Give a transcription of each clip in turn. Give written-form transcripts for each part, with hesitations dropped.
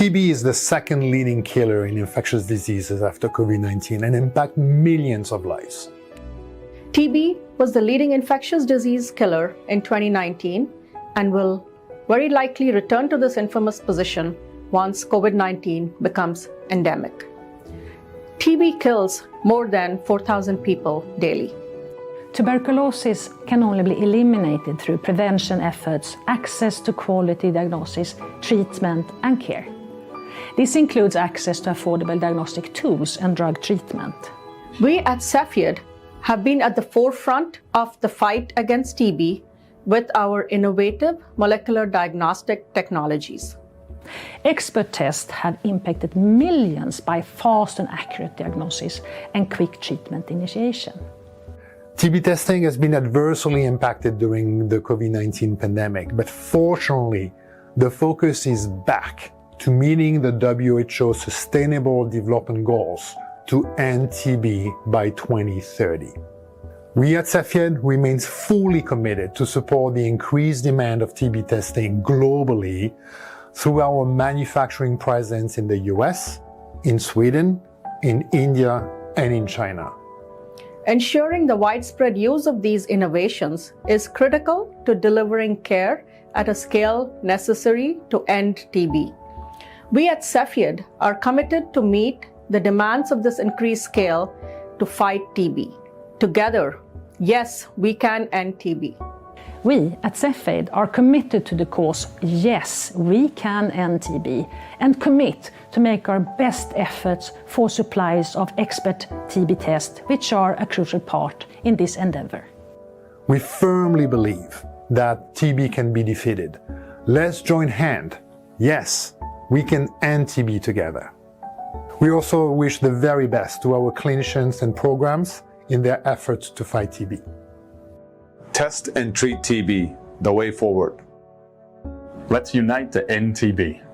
TB is the second leading killer in infectious diseases after COVID-19 and impacts millions of lives. TB was the leading infectious disease killer in 2019 and will very likely return to this infamous position once COVID-19 becomes endemic. TB kills more than 4,000 people daily. Tuberculosis can only be eliminated through prevention efforts, access to quality diagnosis, treatment and care. This includes access to affordable diagnostic tools and drug treatment. We at Cepheid have been at the forefront of the fight against TB with our innovative molecular diagnostic technologies. Expert tests have impacted millions by fast and accurate diagnosis and quick treatment initiation. TB testing has been adversely impacted during the COVID-19 pandemic, but fortunately, the focus is back to meeting the WHO Sustainable Development Goals to end TB by 2030. We at Cepheid remain fully committed to support the increased demand of TB testing globally through our manufacturing presence in the US, in Sweden, in India, and in China. Ensuring the widespread use of these innovations is critical to delivering care at a scale necessary to end TB. We at Cepheid are committed to meet the demands of this increased scale to fight TB. Together, yes, we can end TB. We at Cepheid are committed to the cause Yes, we can end TB and commit to make our best efforts for supplies of expert TB tests, which are a crucial part in this endeavor. We firmly believe that TB can be defeated. Let's join hands. Yes, we can end TB together. We also wish the very best to our clinicians and programs in their efforts to fight TB. Test and treat TB, the way forward. Let's unite to end TB.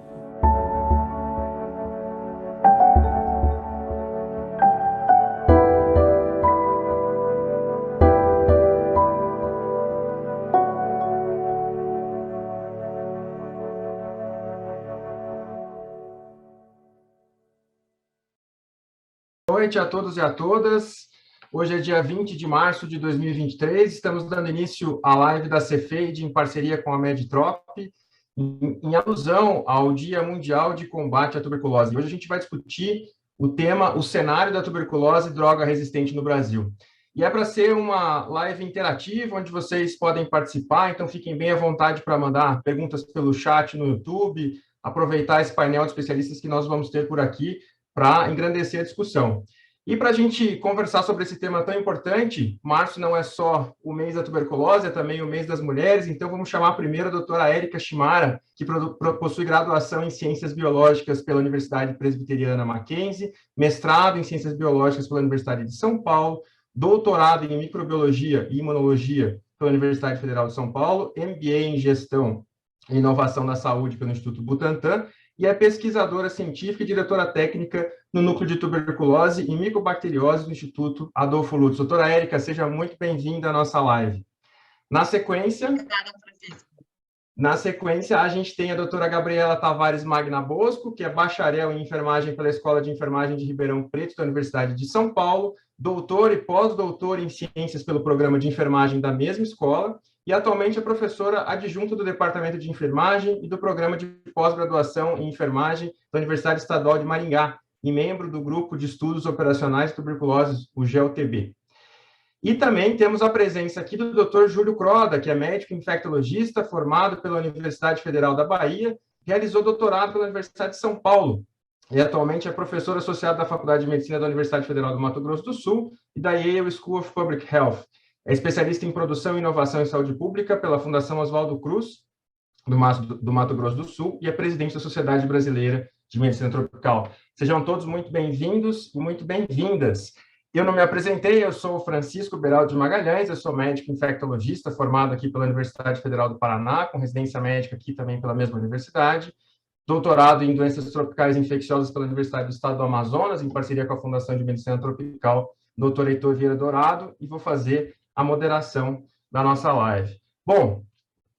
Boa noite a todos e a todas. Hoje é dia 20 de março de 2023, estamos dando início à live da Cepheid em parceria com a Meditrop, em alusão ao Dia Mundial de Combate à Tuberculose. Hoje a gente vai discutir o tema, o cenário da tuberculose e droga resistente no Brasil. E é para ser uma live interativa, onde vocês podem participar, então fiquem bem à vontade para mandar perguntas pelo chat no YouTube, aproveitar esse painel de especialistas que nós vamos ter por aqui para engrandecer a discussão. E para a gente conversar sobre esse tema tão importante, março não é só o mês da tuberculose, é também o mês das mulheres, então vamos chamar primeiro a doutora Érica Shimara, que possui graduação em Ciências Biológicas pela Universidade Presbiteriana Mackenzie, mestrado em Ciências Biológicas pela Universidade de São Paulo, doutorado em Microbiologia e Imunologia pela Universidade Federal de São Paulo, MBA em Gestão e Inovação da Saúde pelo Instituto Butantan, e é pesquisadora científica e diretora técnica no Núcleo de Tuberculose e Micobacteriose do Instituto Adolfo Lutz. Doutora Érica, seja muito bem-vinda à nossa live. Na sequência, a gente tem a doutora Gabriela Tavares Magna Bosco, que é bacharel em enfermagem pela Escola de Enfermagem de Ribeirão Preto, da Universidade de São Paulo, doutora e pós-doutora em ciências pelo programa de enfermagem da mesma escola, e atualmente é professora adjunta do Departamento de Enfermagem e do Programa de Pós-Graduação em Enfermagem da Universidade Estadual de Maringá, e membro do Grupo de Estudos Operacionais de Tuberculose, o GELTB. E também temos a presença aqui do Dr. Júlio Croda, que é médico infectologista, formado pela Universidade Federal da Bahia, realizou doutorado pela Universidade de São Paulo, e atualmente é professor associado da Faculdade de Medicina da Universidade Federal do Mato Grosso do Sul e da Yale School of Public Health. É especialista em produção e inovação em saúde pública pela Fundação Oswaldo Cruz, do Mato Grosso do Sul, e é presidente da Sociedade Brasileira de Medicina Tropical. Sejam todos muito bem-vindos e muito bem-vindas. Eu não me apresentei, eu sou o Francisco Beraldo de Magalhães, eu sou médico infectologista, formado aqui pela Universidade Federal do Paraná, com residência médica aqui também pela mesma universidade, doutorado em doenças tropicais infecciosas pela Universidade do Estado do Amazonas, em parceria com a Fundação de Medicina Tropical, Dr. Heitor Vieira Dourado, e vou fazer a moderação da nossa live. Bom,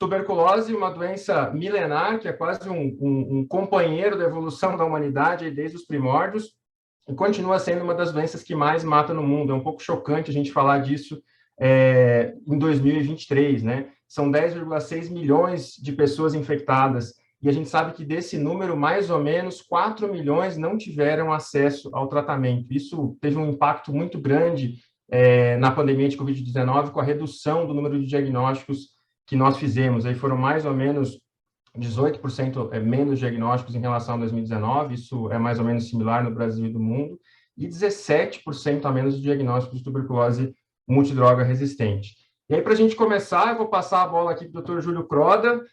tuberculose, uma doença milenar, que é quase um companheiro da evolução da humanidade aí desde os primórdios, e continua sendo uma das doenças que mais mata no mundo. É um pouco chocante a gente falar disso em 2023, né? São 10,6 milhões de pessoas infectadas, e a gente sabe que desse número, mais ou menos 4 milhões não tiveram acesso ao tratamento. Isso teve um impacto muito grande na pandemia de Covid-19, com a redução do número de diagnósticos que nós fizemos. Aí foram mais ou menos 18% menos diagnósticos em relação a 2019, isso é mais ou menos similar no Brasil e no mundo, e 17% a menos de diagnósticos de tuberculose multidroga resistente. E aí, para a gente começar, eu vou passar a bola aqui para o Dr. Júlio Croda.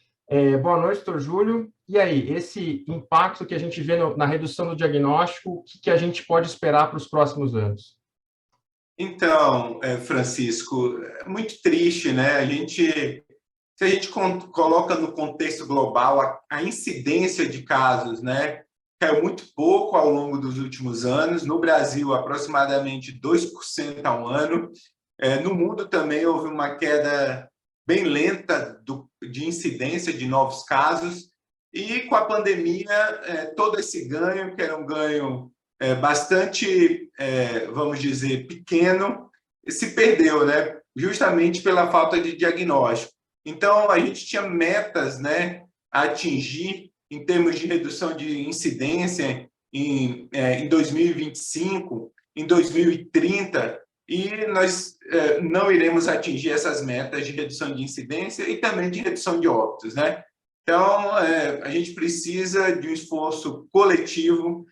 Boa noite, Dr. Júlio. E aí, esse impacto que a gente vê na redução do diagnóstico, o que a gente pode esperar para os próximos anos? Então, Francisco, é muito triste, né? Se a gente coloca no contexto global, a incidência de casos, né, caiu muito pouco ao longo dos últimos anos. No Brasil, aproximadamente 2% ao ano. No mundo também houve uma queda bem lenta de incidência de novos casos. E com a pandemia, todo esse ganho, que era um ganho bastante, vamos dizer, pequeno, se perdeu, né? Justamente pela falta de diagnóstico. Então, a gente tinha metas, né, a atingir em termos de redução de incidência em 2025, em 2030, e nós não iremos atingir essas metas de redução de incidência e também de redução de óbitos, né? Então, a gente precisa de um esforço coletivo,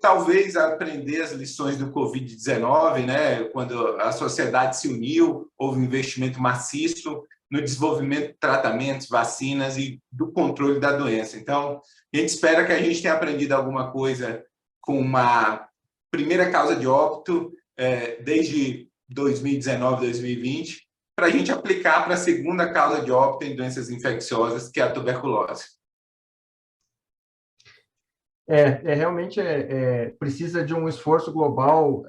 talvez aprender as lições do Covid-19, né? Quando a sociedade se uniu, houve um investimento maciço no desenvolvimento de tratamentos, vacinas e do controle da doença. Então, a gente espera que a gente tenha aprendido alguma coisa com uma primeira causa de óbito desde 2019, 2020, para a gente aplicar para a segunda causa de óbito em doenças infecciosas, que é a tuberculose. Realmente precisa de um esforço global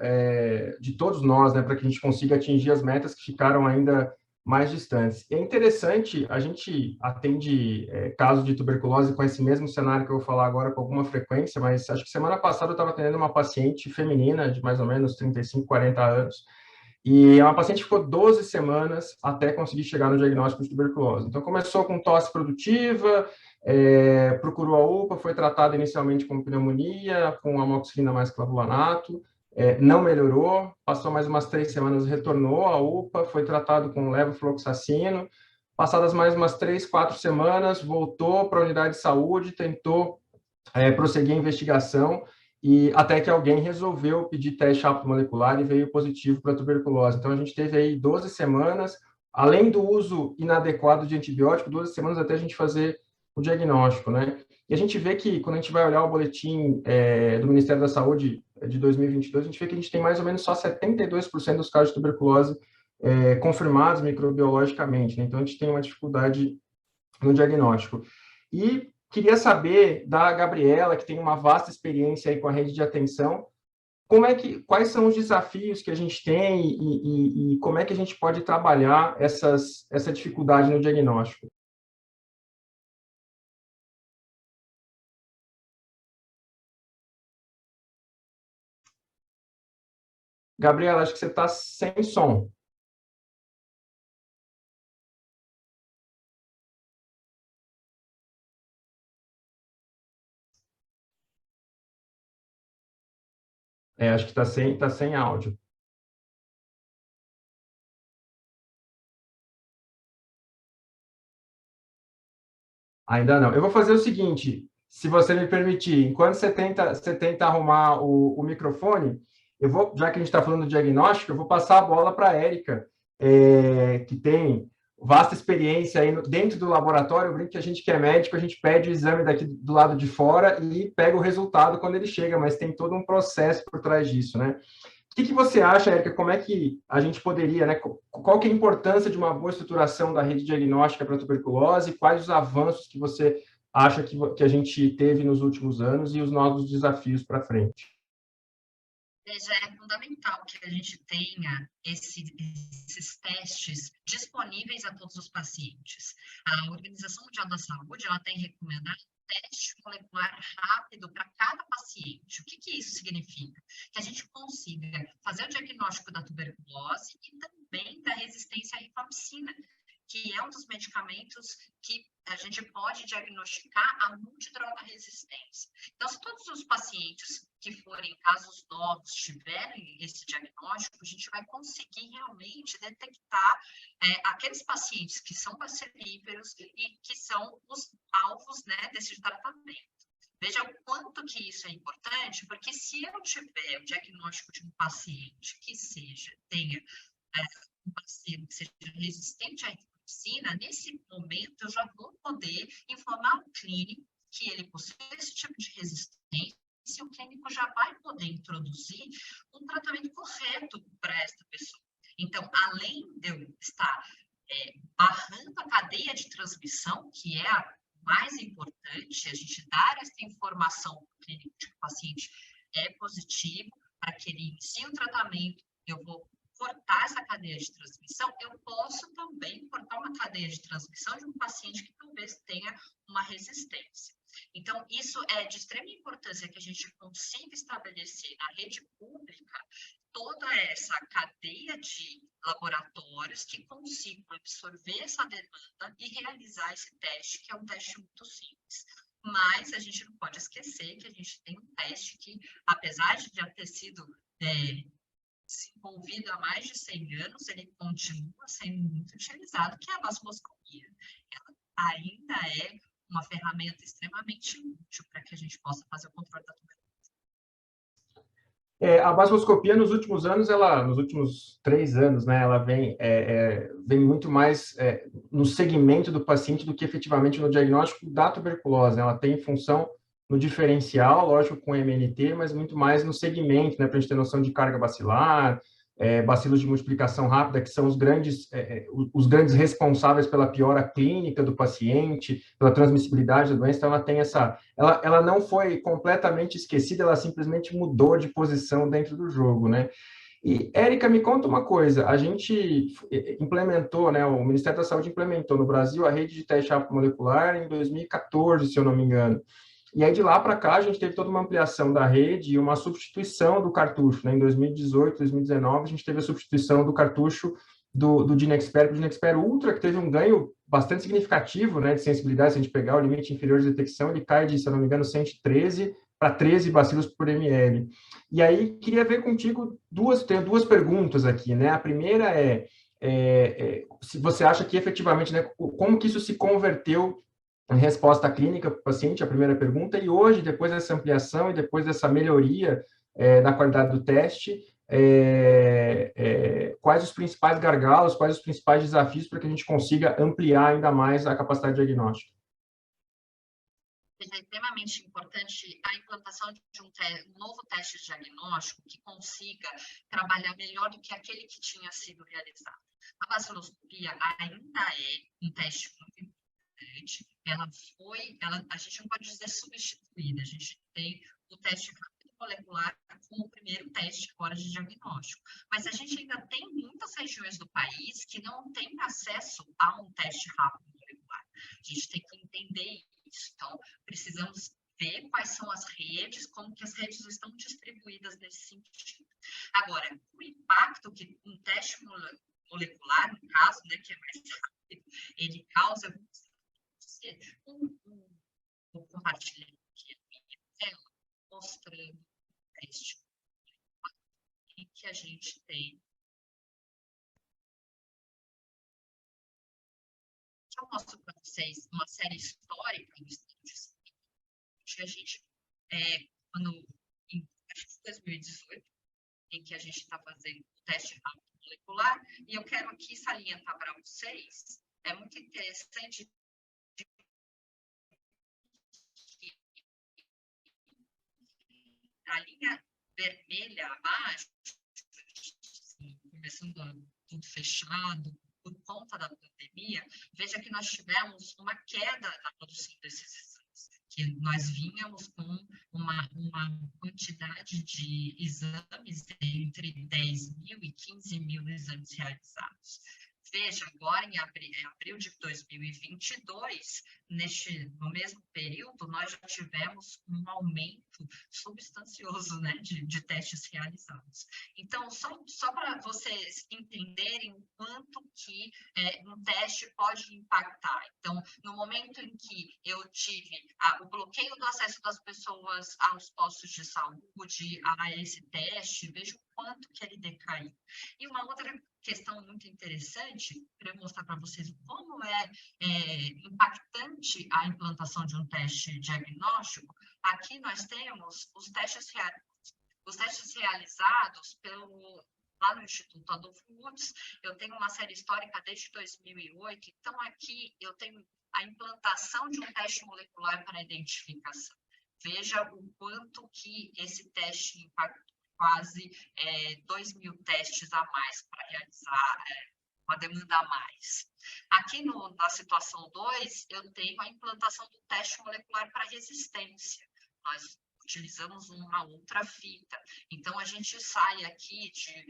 de todos nós, né, para que a gente consiga atingir as metas que ficaram ainda mais distantes. É interessante, a gente atende casos de tuberculose com esse mesmo cenário que eu vou falar agora com alguma frequência, mas acho que semana passada eu estava atendendo uma paciente feminina de mais ou menos 35, 40 anos, e é uma paciente que ficou 12 semanas até conseguir chegar no diagnóstico de tuberculose. Então, começou com tosse produtiva, procurou a UPA, foi tratada inicialmente com pneumonia, com amoxicilina mais clavulanato, não melhorou, passou mais umas 3 semanas, retornou à UPA, foi tratado com levofloxacino, passadas mais umas 3, 4 semanas, voltou para a unidade de saúde, tentou prosseguir a investigação, e até que alguém resolveu pedir teste rápido molecular e veio positivo para tuberculose. Então, a gente teve aí 12 semanas, além do uso inadequado de antibiótico, 12 semanas até a gente fazer o diagnóstico, né? E a gente vê que, quando a gente vai olhar o boletim do Ministério da Saúde de 2022, a gente vê que a gente tem mais ou menos só 72% dos casos de tuberculose confirmados microbiologicamente, né? Então, a gente tem uma dificuldade no diagnóstico. E queria saber da Gabriela, que tem uma vasta experiência aí com a rede de atenção, quais são os desafios que a gente tem e como é que a gente pode trabalhar essa dificuldade no diagnóstico? Gabriela, acho que você está sem som. Acho que está sem áudio. Ainda não. Eu vou fazer o seguinte, se você me permitir, enquanto você tenta arrumar o microfone, já que a gente está falando do diagnóstico, eu vou passar a bola para a Érica, que tem vasta experiência aí dentro do laboratório. Eu brinco que a gente que é médico, a gente pede o exame daqui do lado de fora e pega o resultado quando ele chega, mas tem todo um processo por trás disso, né? O que você acha, Érica, como é que a gente poderia, né? Qual que é a importância de uma boa estruturação da rede diagnóstica para tuberculose? Quais os avanços que você acha que a gente teve nos últimos anos e os novos desafios para frente? Veja, é fundamental que a gente tenha esses testes disponíveis a todos os pacientes. A Organização Mundial da Saúde, ela tem recomendado teste molecular rápido para cada paciente. O que isso significa? Que a gente consiga fazer o diagnóstico da tuberculose e também da resistência à rifamicina, que é um dos medicamentos que a gente pode diagnosticar a multidroga resistência. Então, se todos os pacientes que forem casos novos tiverem esse diagnóstico, a gente vai conseguir realmente detectar aqueles pacientes que são bacilíferos e que são os alvos, né, desse tratamento. Veja o quanto que isso é importante, porque se eu tiver o diagnóstico de um paciente que tenha um bacilo que seja resistente à rifamicina, nesse momento eu já vou poder informar o clínico que ele possui esse tipo de resistência e o clínico já vai poder introduzir um tratamento correto para esta pessoa. Então, além de eu estar barrando a cadeia de transmissão, que é a mais importante, a gente dar essa informação para o clínico de que o paciente é positivo, para que ele inicie o tratamento, eu vou cortar essa cadeia de transmissão, eu posso também cortar uma cadeia de transmissão de um paciente que talvez tenha uma resistência. Então, isso é de extrema importância que a gente consiga estabelecer na rede pública toda essa cadeia de laboratórios que consigam absorver essa demanda e realizar esse teste, que é um teste muito simples. Mas a gente não pode esquecer que a gente tem um teste que, apesar de já ter sido desenvolvido há mais de 100 anos, ele continua sendo muito utilizado, que é a vasculoscopia. Ela ainda é uma ferramenta extremamente útil para que a gente possa fazer o controle da tuberculose. A vasculoscopia, nos últimos anos, nos últimos 3 anos, né, ela vem muito mais no segmento do paciente do que efetivamente no diagnóstico da tuberculose. Ela tem função no diferencial, lógico, com MNT, mas muito mais no segmento, né, para a gente ter noção de carga bacilar, bacilos de multiplicação rápida, que são os grandes responsáveis pela piora clínica do paciente, pela transmissibilidade da doença. Então, ela tem ela não foi completamente esquecida, ela simplesmente mudou de posição dentro do jogo, né? E, Érica, me conta uma coisa, a gente implementou, né, o Ministério da Saúde implementou no Brasil a rede de teste rápido molecular em 2014, se eu não me engano. E aí, de lá para cá, a gente teve toda uma ampliação da rede e uma substituição do cartucho, né? Em 2018, 2019, a gente teve a substituição do cartucho do Ginexpert para o Ginexpert Ultra, que teve um ganho bastante significativo, né, de sensibilidade. Se a gente pegar o limite inferior de detecção, ele cai de, se eu não me engano, 113 para 13 bacilos por ml. E aí, queria ver contigo tenho duas perguntas aqui, né? A primeira se você acha que efetivamente, né, como que isso se converteu em resposta clínica para o paciente, a primeira pergunta, e hoje, depois dessa ampliação e depois dessa melhoria da qualidade do teste, quais os principais gargalos, quais os principais desafios para que a gente consiga ampliar ainda mais a capacidade diagnóstica? É extremamente importante a implantação de um novo teste de diagnóstico que consiga trabalhar melhor do que aquele que tinha sido realizado. A vasculoscopia ainda é um teste muito importante. A gente não pode dizer substituída, a gente tem o teste rápido molecular como o primeiro teste agora de diagnóstico. Mas a gente ainda tem muitas regiões do país que não têm acesso a um teste rápido molecular. A gente tem que entender isso. Então, precisamos ver quais são as redes, como que as redes estão distribuídas nesse sentido. Agora, o impacto que um teste molecular, no caso, né, que é mais rápido, ele causa. Vou compartilhar aqui a minha tela, mostrando o teste em que a gente tem. Eu mostro para vocês uma série histórica do estudo de saúde, que a gente, em 2018, em que a gente está fazendo o teste rápido molecular, e eu quero aqui salientar para vocês, é muito interessante a linha vermelha abaixo, começando tudo fechado, por conta da pandemia, veja que nós tivemos uma queda na produção desses exames. que nós vínhamos com uma quantidade de exames entre 10 mil e 15 mil exames realizados. Veja, agora em abril de 2022, no mesmo período, nós já tivemos um aumento substancioso, né, de testes realizados. Então, só para vocês entenderem o quanto que um teste pode impactar. Então, no momento em que eu tive o bloqueio do acesso das pessoas aos postos de saúde, a esse teste, veja o quanto que ele decaiu. E uma outra questão muito interessante, para mostrar para vocês como é impactante a implantação de um teste diagnóstico, aqui nós temos os testes realizados lá no Instituto Adolfo Lutz. Eu tenho uma série histórica desde 2008, então aqui eu tenho a implantação de um teste molecular para identificação. Veja o quanto que esse teste impactou, quase 2 mil testes a mais para realizar, uma demanda a mais. Aqui na situação 2, eu tenho a implantação do teste molecular para resistência. Nós utilizamos uma outra fita. Então, a gente sai aqui de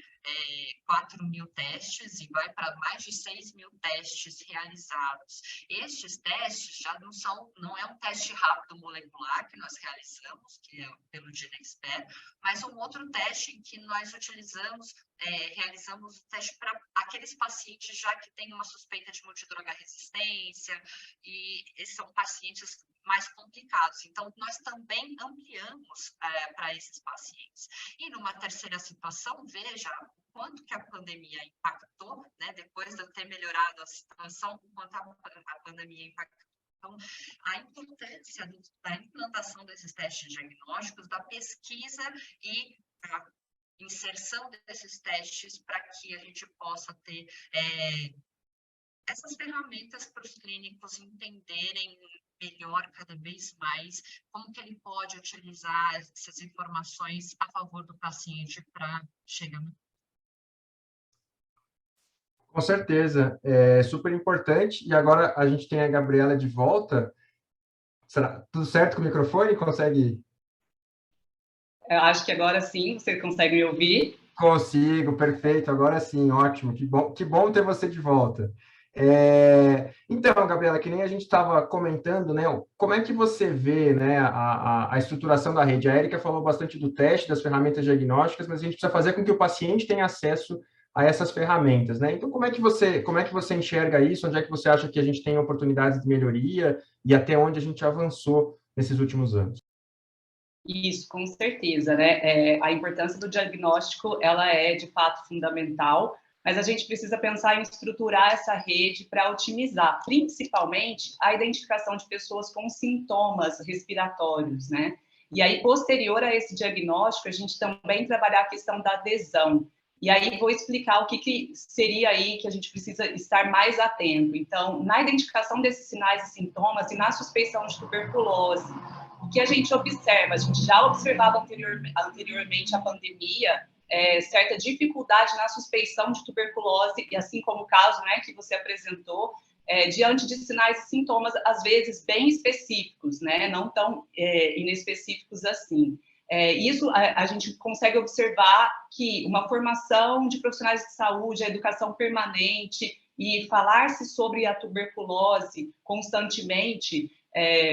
4 mil testes e vai para mais de 6 mil testes realizados. Estes testes já não é um teste rápido molecular que nós realizamos, que é pelo GeneXpert, mas um outro teste em que nós realizamos o teste para aqueles pacientes já que têm uma suspeita de multidroga resistência, e esses são pacientes mais complicados. Então, nós também ampliamos para esses pacientes. E numa terceira situação, veja o quanto que a pandemia impactou, né? Depois de eu ter melhorado a situação, o quanto a pandemia impactou. Então, a importância da implantação desses testes diagnósticos, da pesquisa e a inserção desses testes para que a gente possa ter essas ferramentas para os clínicos entenderem melhor cada vez mais como que ele pode utilizar essas informações a favor do paciente para chegar no... Com certeza, é super importante. E agora a gente tem a Gabriela de volta. Será tudo certo com o microfone? Consegue? Eu acho que agora sim, você consegue me ouvir? Consigo, perfeito. Agora sim, ótimo. Que bom ter você de volta. Então, Gabriela, que nem a gente estava comentando, né? Como é que você vê, né, a estruturação da rede? A Érica falou bastante do teste, das ferramentas diagnósticas, mas a gente precisa fazer com que o paciente tenha acesso a essas ferramentas, né? Então, como é que você enxerga isso? Onde é que você acha que a gente tem oportunidades de melhoria e até onde a gente avançou nesses últimos anos? Isso, com certeza, né? A importância do diagnóstico, ela é, de fato, fundamental, mas a gente precisa pensar em estruturar essa rede para otimizar, principalmente, a identificação de pessoas com sintomas respiratórios, né? E aí, posterior a esse diagnóstico, a gente também trabalhar a questão da adesão. E aí, vou explicar o que seria aí que a gente precisa estar mais atento. Então, na identificação desses sinais e sintomas e na suspeição de tuberculose, o que a gente observa? A gente já observava anteriormente à pandemia, certa dificuldade na suspeição de tuberculose, e assim como o caso, né, que você apresentou, diante de sinais e sintomas, às vezes, bem específicos, né, não tão inespecíficos assim. Isso a gente consegue observar que uma formação de profissionais de saúde, a educação permanente e falar-se sobre a tuberculose constantemente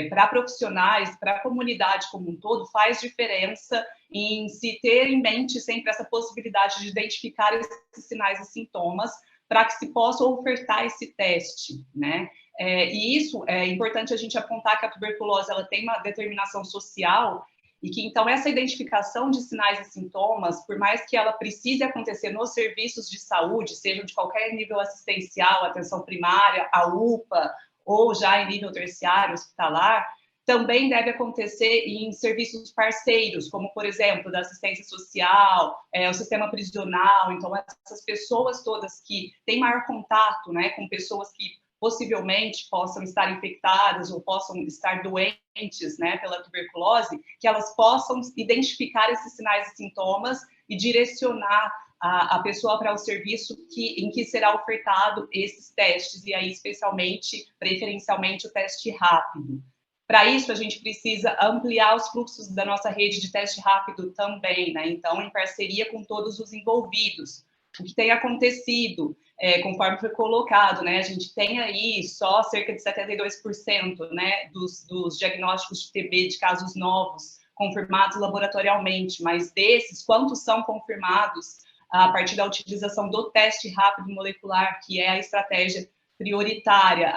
para profissionais, para a comunidade como um todo, faz diferença em se ter em mente sempre essa possibilidade de identificar esses sinais e sintomas para que se possa ofertar esse teste, né? E isso é importante a gente apontar que a tuberculose ela tem uma determinação social e que, então, essa identificação de sinais e sintomas, por mais que ela precise acontecer nos serviços de saúde, sejam de qualquer nível assistencial, atenção primária, a UPA, ou já em nível terciário, hospitalar, também deve acontecer em serviços parceiros, como, por exemplo, da assistência social, o sistema prisional. Então, essas pessoas todas que têm maior contato, né, com pessoas que possivelmente possam estar infectadas ou possam estar doentes, né, pela tuberculose, que elas possam identificar esses sinais e sintomas e direcionar a pessoa para o serviço em que será ofertado esses testes, e aí, especialmente, preferencialmente, o teste rápido. Para isso, a gente precisa ampliar os fluxos da nossa rede de teste rápido também, né? Então, em parceria com todos os envolvidos. O que tem acontecido, conforme foi colocado, né? A gente tem aí só cerca de 72%, né, dos diagnósticos de TB de casos novos confirmados laboratorialmente, mas desses, quantos são confirmados a partir da utilização do teste rápido molecular, que é a estratégia prioritária?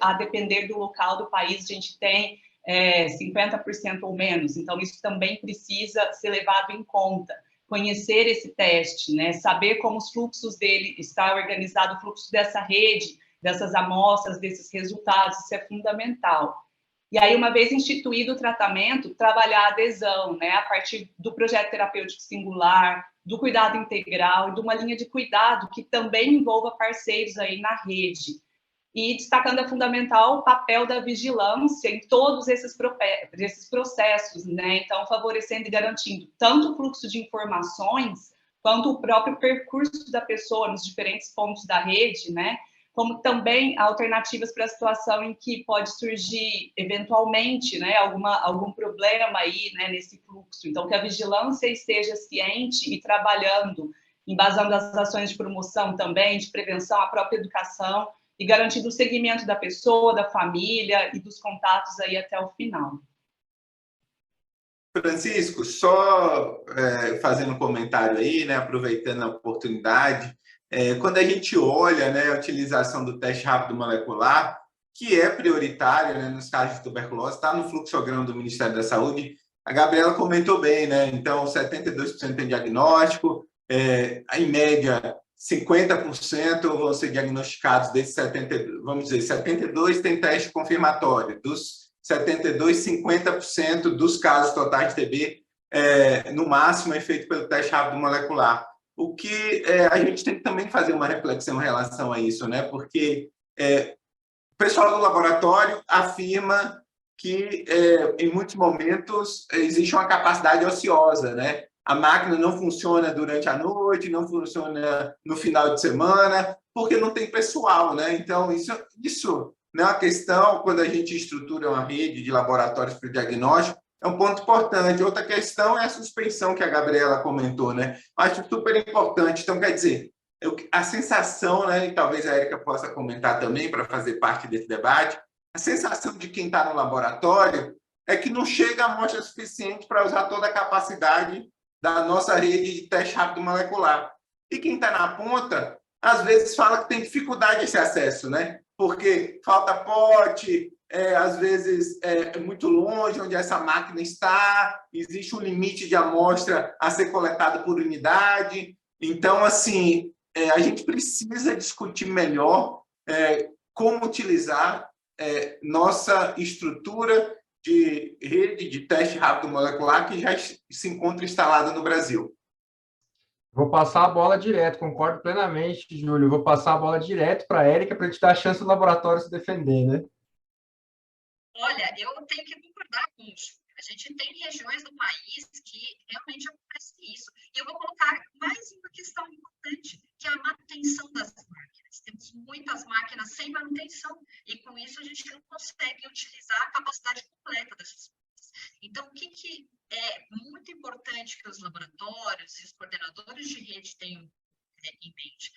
A depender do local do país, a gente tem 50% ou menos, então isso também precisa ser levado em conta. Conhecer esse teste, né? Saber como os fluxos dele está organizado, o fluxo dessa rede, dessas amostras, desses resultados, isso é fundamental. E aí, uma vez instituído o tratamento, trabalhar a adesão, né? A partir do projeto terapêutico singular, do cuidado integral e de uma linha de cuidado que também envolva parceiros aí na rede. E destacando a fundamental o papel da vigilância em todos esses processos, né? Então, favorecendo e garantindo tanto o fluxo de informações, quanto o próprio percurso da pessoa nos diferentes pontos da rede, né? Como também alternativas para a situação em que pode surgir, eventualmente, né, algum problema aí, né, nesse fluxo. Então, que a vigilância esteja ciente e trabalhando, embasando as ações de promoção também, de prevenção, a própria educação, e garantindo o segmento da pessoa, da família e dos contatos aí até o final. Francisco, só fazendo um comentário aí, né, aproveitando a oportunidade, quando a gente olha, né, a utilização do teste rápido molecular, que é prioritário, né, nos casos de tuberculose, está no fluxograma do Ministério da Saúde, a Gabriela comentou bem, né, então 72% tem diagnóstico, em média 50% vão ser diagnosticados desses 72, vamos dizer, 72 tem teste confirmatório, dos 72, 50% dos casos totais de TB, no máximo, é feito pelo teste rápido molecular. O que a gente tem que também fazer uma reflexão em relação a isso, né? Porque o pessoal do laboratório afirma que, em muitos momentos, existe uma capacidade ociosa, né? A máquina não funciona durante a noite, não funciona no final de semana, porque não tem pessoal, né? Então, isso não é uma questão, quando a gente estrutura uma rede de laboratórios para o diagnóstico, é um ponto importante. Outra questão é a suspensão que a Gabriela comentou, né? Acho super importante. Então, quer dizer, a sensação, né, e talvez a Érica possa comentar também para fazer parte desse debate, a sensação de quem está no laboratório é que não chega a amostra suficiente para usar toda a capacidade da nossa rede de teste rápido molecular. E quem está na ponta, às vezes fala que tem dificuldade esse acesso, né? Porque falta pote, às vezes é muito longe onde essa máquina está, existe um limite de amostra a ser coletada por unidade. Então, assim, a gente precisa discutir melhor como utilizar nossa estrutura de rede de teste rápido molecular que já se encontra instalada no Brasil. Vou passar a bola direto, concordo plenamente, Júlio. Vou passar a bola direto para a Érica para a gente dar a chance do laboratório se defender, né? Olha, eu tenho que concordar com isso. A gente tem regiões do país que realmente acontece isso. E eu vou colocar mais uma questão importante, que é a manutenção das máquinas. Temos muitas máquinas sem manutenção, e com isso a gente não consegue utilizar a capacidade completa dessas máquinas. Então, o que é muito importante que os laboratórios e os coordenadores de rede tenham em mente?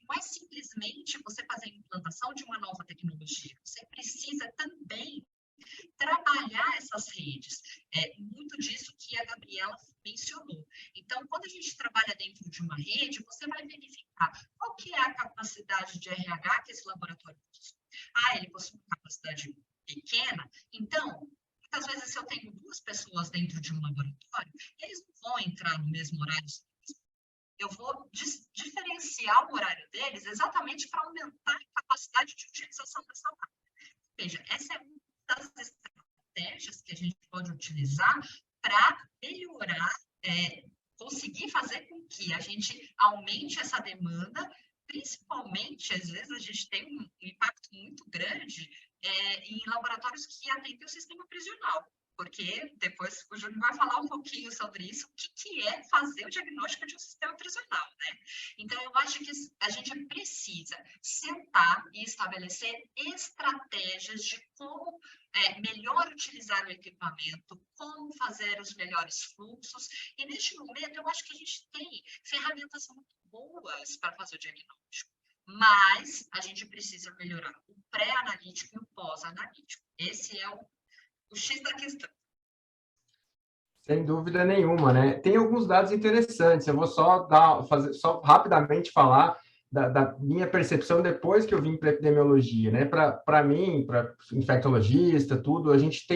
Não é simplesmente você fazer a implantação de uma nova tecnologia. Você precisa também trabalhar essas redes. Muito disso que a Gabriela mencionou. Então, quando a gente trabalha dentro de uma rede, você vai verificar qual que é a capacidade de RH que esse laboratório possui. Ele possui uma capacidade pequena, então, muitas vezes, se eu tenho 2 pessoas dentro de um laboratório, eles não vão entrar no mesmo horário. Eu vou diferenciar o horário deles exatamente para aumentar a capacidade de utilização dessa máquina. Veja, essa é uma das estratégias que a gente pode utilizar para melhorar, conseguir fazer com que a gente aumente essa demanda, principalmente, às vezes, a gente tem um impacto muito grande em laboratórios que atendem o sistema prisional. porque depois o Júlio vai falar um pouquinho sobre isso, o que é fazer o diagnóstico de um sistema prisional, né? Então, eu acho que a gente precisa sentar e estabelecer estratégias de como melhor utilizar o equipamento, como fazer os melhores fluxos, e neste momento eu acho que a gente tem ferramentas muito boas para fazer o diagnóstico, mas a gente precisa melhorar o pré-analítico e o pós-analítico. Esse é o X da questão. Sem dúvida nenhuma, né? Tem alguns dados interessantes. Eu vou só rapidamente falar da minha percepção depois que eu vim para epidemiologia, né? Para mim, para infectologista, tudo, a gente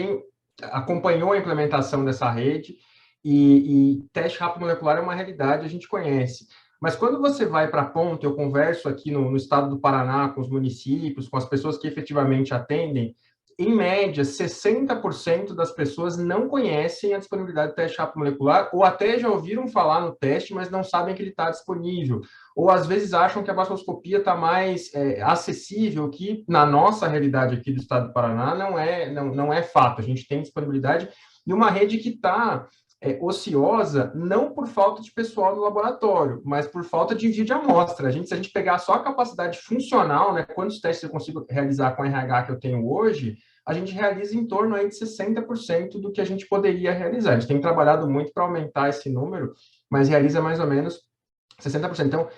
acompanhou a implementação dessa rede e teste rápido molecular é uma realidade, a gente conhece. Mas quando você vai para a ponta, eu converso aqui no estado do Paraná com os municípios, com as pessoas que efetivamente atendem, em média, 60% das pessoas não conhecem a disponibilidade do teste rápido molecular, ou até já ouviram falar no teste, mas não sabem que ele está disponível. Ou, às vezes, acham que a baciloscopia está mais acessível, que, na nossa realidade aqui do estado do Paraná, não é fato. A gente tem disponibilidade de uma rede que está ociosa, não por falta de pessoal no laboratório, mas por falta de envio de amostra. Se a gente pegar só a capacidade funcional, né, quantos testes eu consigo realizar com a RH que eu tenho hoje, a gente realiza em torno aí de 60% do que a gente poderia realizar. A gente tem trabalhado muito para aumentar esse número, mas realiza mais ou menos 60%. Então,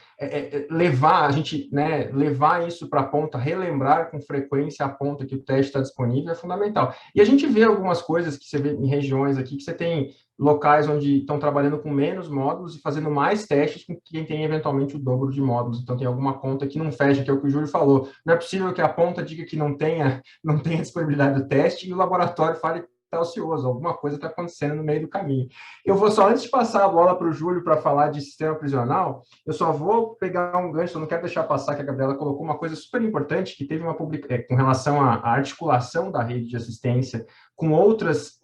levar isso para a ponta, relembrar com frequência a ponta que o teste está disponível é fundamental. E a gente vê algumas coisas que você vê em regiões aqui, que você tem locais onde estão trabalhando com menos módulos e fazendo mais testes com quem tem eventualmente o dobro de módulos. Então, tem alguma conta que não fecha, que é o que o Júlio falou. Não é possível que a ponta diga que não tenha disponibilidade do teste e o laboratório fale está ocioso, alguma coisa está acontecendo no meio do caminho. Eu vou só, antes de passar a bola para o Júlio para falar de sistema prisional, eu só vou pegar um gancho, eu não quero deixar passar que a Gabriela colocou uma coisa super importante, que teve uma com relação à articulação da rede de assistência com outras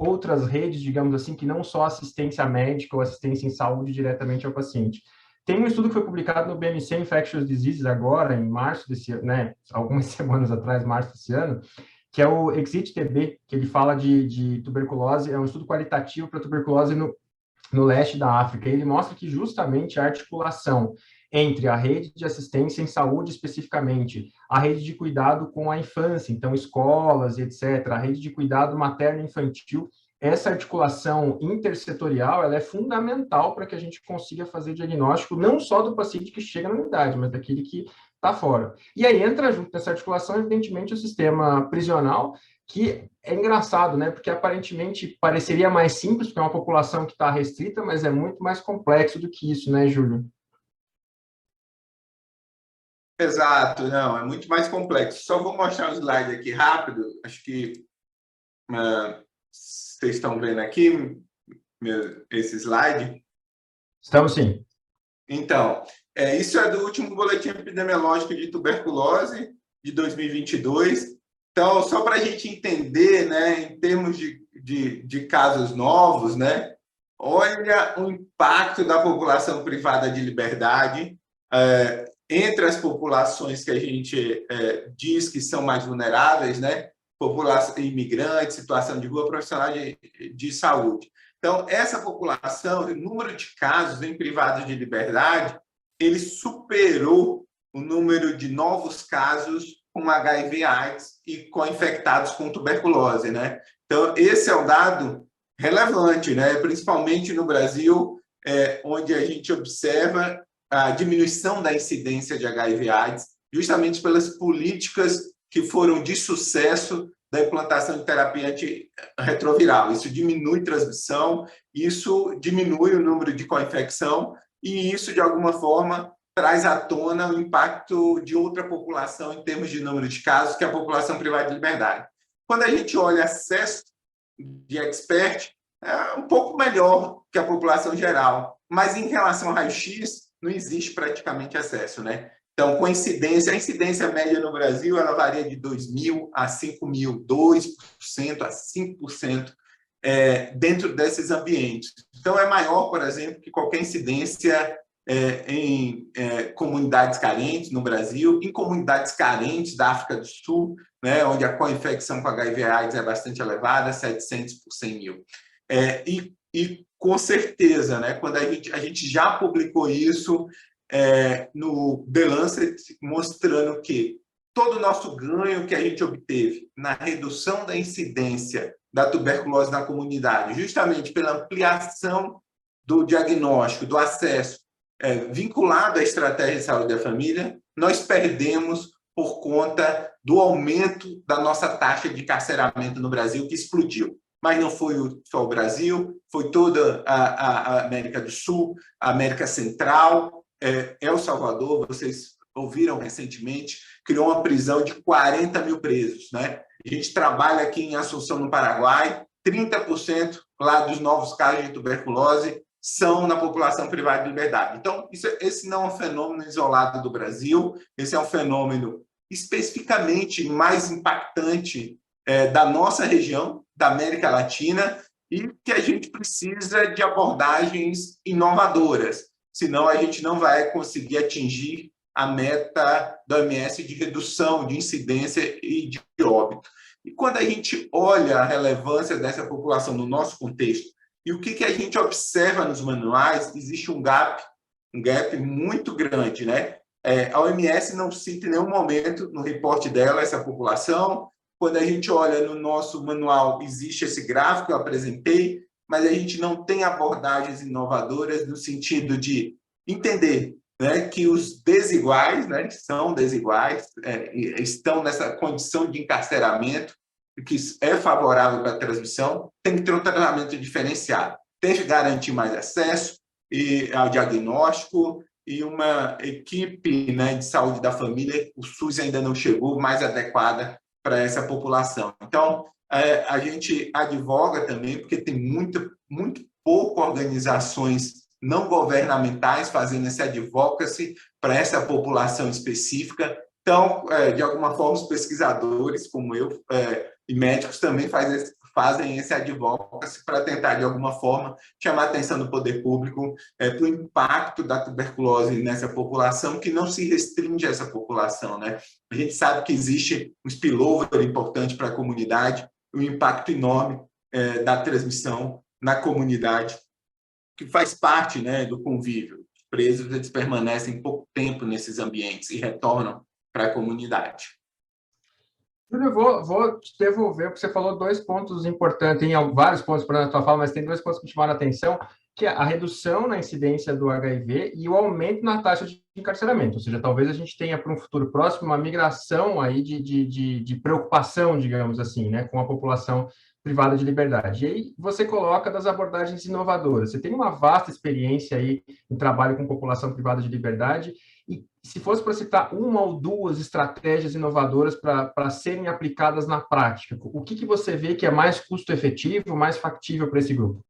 redes, digamos assim, que não só assistência médica ou assistência em saúde diretamente ao paciente. Tem um estudo que foi publicado no BMC Infectious Diseases agora, em março desse ano, né, algumas semanas atrás, março desse ano, que é o Exit-TB, que ele fala de tuberculose, é um estudo qualitativo para tuberculose no leste da África. Ele mostra que justamente a articulação entre a rede de assistência em saúde especificamente, a rede de cuidado com a infância, então escolas e etc., a rede de cuidado materno-infantil, essa articulação intersetorial, ela é fundamental para que a gente consiga fazer diagnóstico não só do paciente que chega na unidade, mas daquele que está fora. E aí entra junto nessa articulação, evidentemente, o sistema prisional, que é engraçado, né? Porque aparentemente pareceria mais simples, porque é uma população que está restrita, mas é muito mais complexo do que isso, né, Júlio? Exato, não, é muito mais complexo. Só vou mostrar um slide aqui rápido, acho que vocês estão vendo aqui esse slide? Estamos sim. Então, isso é do último boletim epidemiológico de tuberculose de 2022. Então, só para a gente entender, né, em termos de casos novos, né, olha o impacto da população privada de liberdade entre as populações que a gente diz que são mais vulneráveis, né, população imigrante, situação de rua, profissional de saúde. Então, essa população, o número de casos em privados de liberdade, ele superou o número de novos casos com HIV/AIDS e com infectados com tuberculose, né? Então, esse é um dado relevante, né? Principalmente no Brasil, onde a gente observa a diminuição da incidência de HIV/AIDS, justamente pelas políticas que foram de sucesso da implantação de terapia antirretroviral. Isso diminui transmissão, isso diminui o número de co-infecção e isso, de alguma forma, traz à tona o impacto de outra população em termos de número de casos, que é a população privada de liberdade. Quando a gente olha acesso de expert, é um pouco melhor que a população geral, mas em relação ao raio-x, não existe praticamente acesso, né? Então, com incidência, a incidência média no Brasil, ela varia de 2.000 a 5.000, 2% a 5% dentro desses ambientes. Então, é maior, por exemplo, que qualquer incidência em comunidades carentes no Brasil, em comunidades carentes da África do Sul, né, onde a co-infecção com HIV/AIDS é bastante elevada, 700 por 100 mil. E com certeza, né, quando a gente já publicou isso no The Lancet, mostrando que todo o nosso ganho que a gente obteve na redução da incidência da tuberculose na comunidade, justamente pela ampliação do diagnóstico, do acesso, vinculado à estratégia de saúde da família, nós perdemos por conta do aumento da nossa taxa de encarceramento no Brasil, que explodiu. Mas não foi só o Brasil, foi toda a América do Sul, a América Central, El Salvador, vocês ouviram recentemente, criou uma prisão de 40 mil presos, né? A gente trabalha aqui em Assunção, no Paraguai, 30% lá dos novos casos de tuberculose são na população privada de liberdade. Então, esse não é um fenômeno isolado do Brasil, esse é um fenômeno especificamente mais impactante da nossa região, da América Latina, e que a gente precisa de abordagens inovadoras, senão a gente não vai conseguir atingir a meta da OMS de redução de incidência e de óbito. E quando a gente olha a relevância dessa população no nosso contexto e o que a gente observa nos manuais, existe um gap muito grande, né? A OMS não cita em nenhum momento no reporte dela essa população. Quando a gente olha no nosso manual, existe esse gráfico que eu apresentei, mas a gente não tem abordagens inovadoras no sentido de entender, né, que os desiguais, né, são desiguais, estão nessa condição de encarceramento, que é favorável para a transmissão, tem que ter um tratamento diferenciado, tem que garantir mais acesso ao diagnóstico e uma equipe, né, de saúde da família, o SUS ainda não chegou, mais adequada para essa população. Então, a gente advoga também, porque tem muito pouco organizações não governamentais fazendo esse advocacy para essa população específica. Então, de alguma forma, os pesquisadores, como eu, e médicos também fazem esse advocacy para tentar, de alguma forma, chamar a atenção do poder público para o impacto da tuberculose nessa população, que não se restringe a essa população, né? A gente sabe que existe um spillover importante para a comunidade, um impacto enorme da transmissão na comunidade, que faz parte, né, do convívio. Os presos, eles permanecem pouco tempo nesses ambientes e retornam para a comunidade. Júlio, eu vou te devolver, porque você falou dois pontos importantes, tem vários pontos para a tua fala, mas tem dois pontos que me chamaram a atenção, que é a redução na incidência do HIV e o aumento na taxa de encarceramento. Ou seja, talvez a gente tenha para um futuro próximo uma migração aí de preocupação, digamos assim, né, com a população privada de liberdade. E aí você coloca das abordagens inovadoras. Você tem uma vasta experiência aí em trabalho com população privada de liberdade, e se fosse para citar uma ou duas estratégias inovadoras para serem aplicadas na prática, o que você vê que é mais custo-efetivo, mais factível para esse grupo?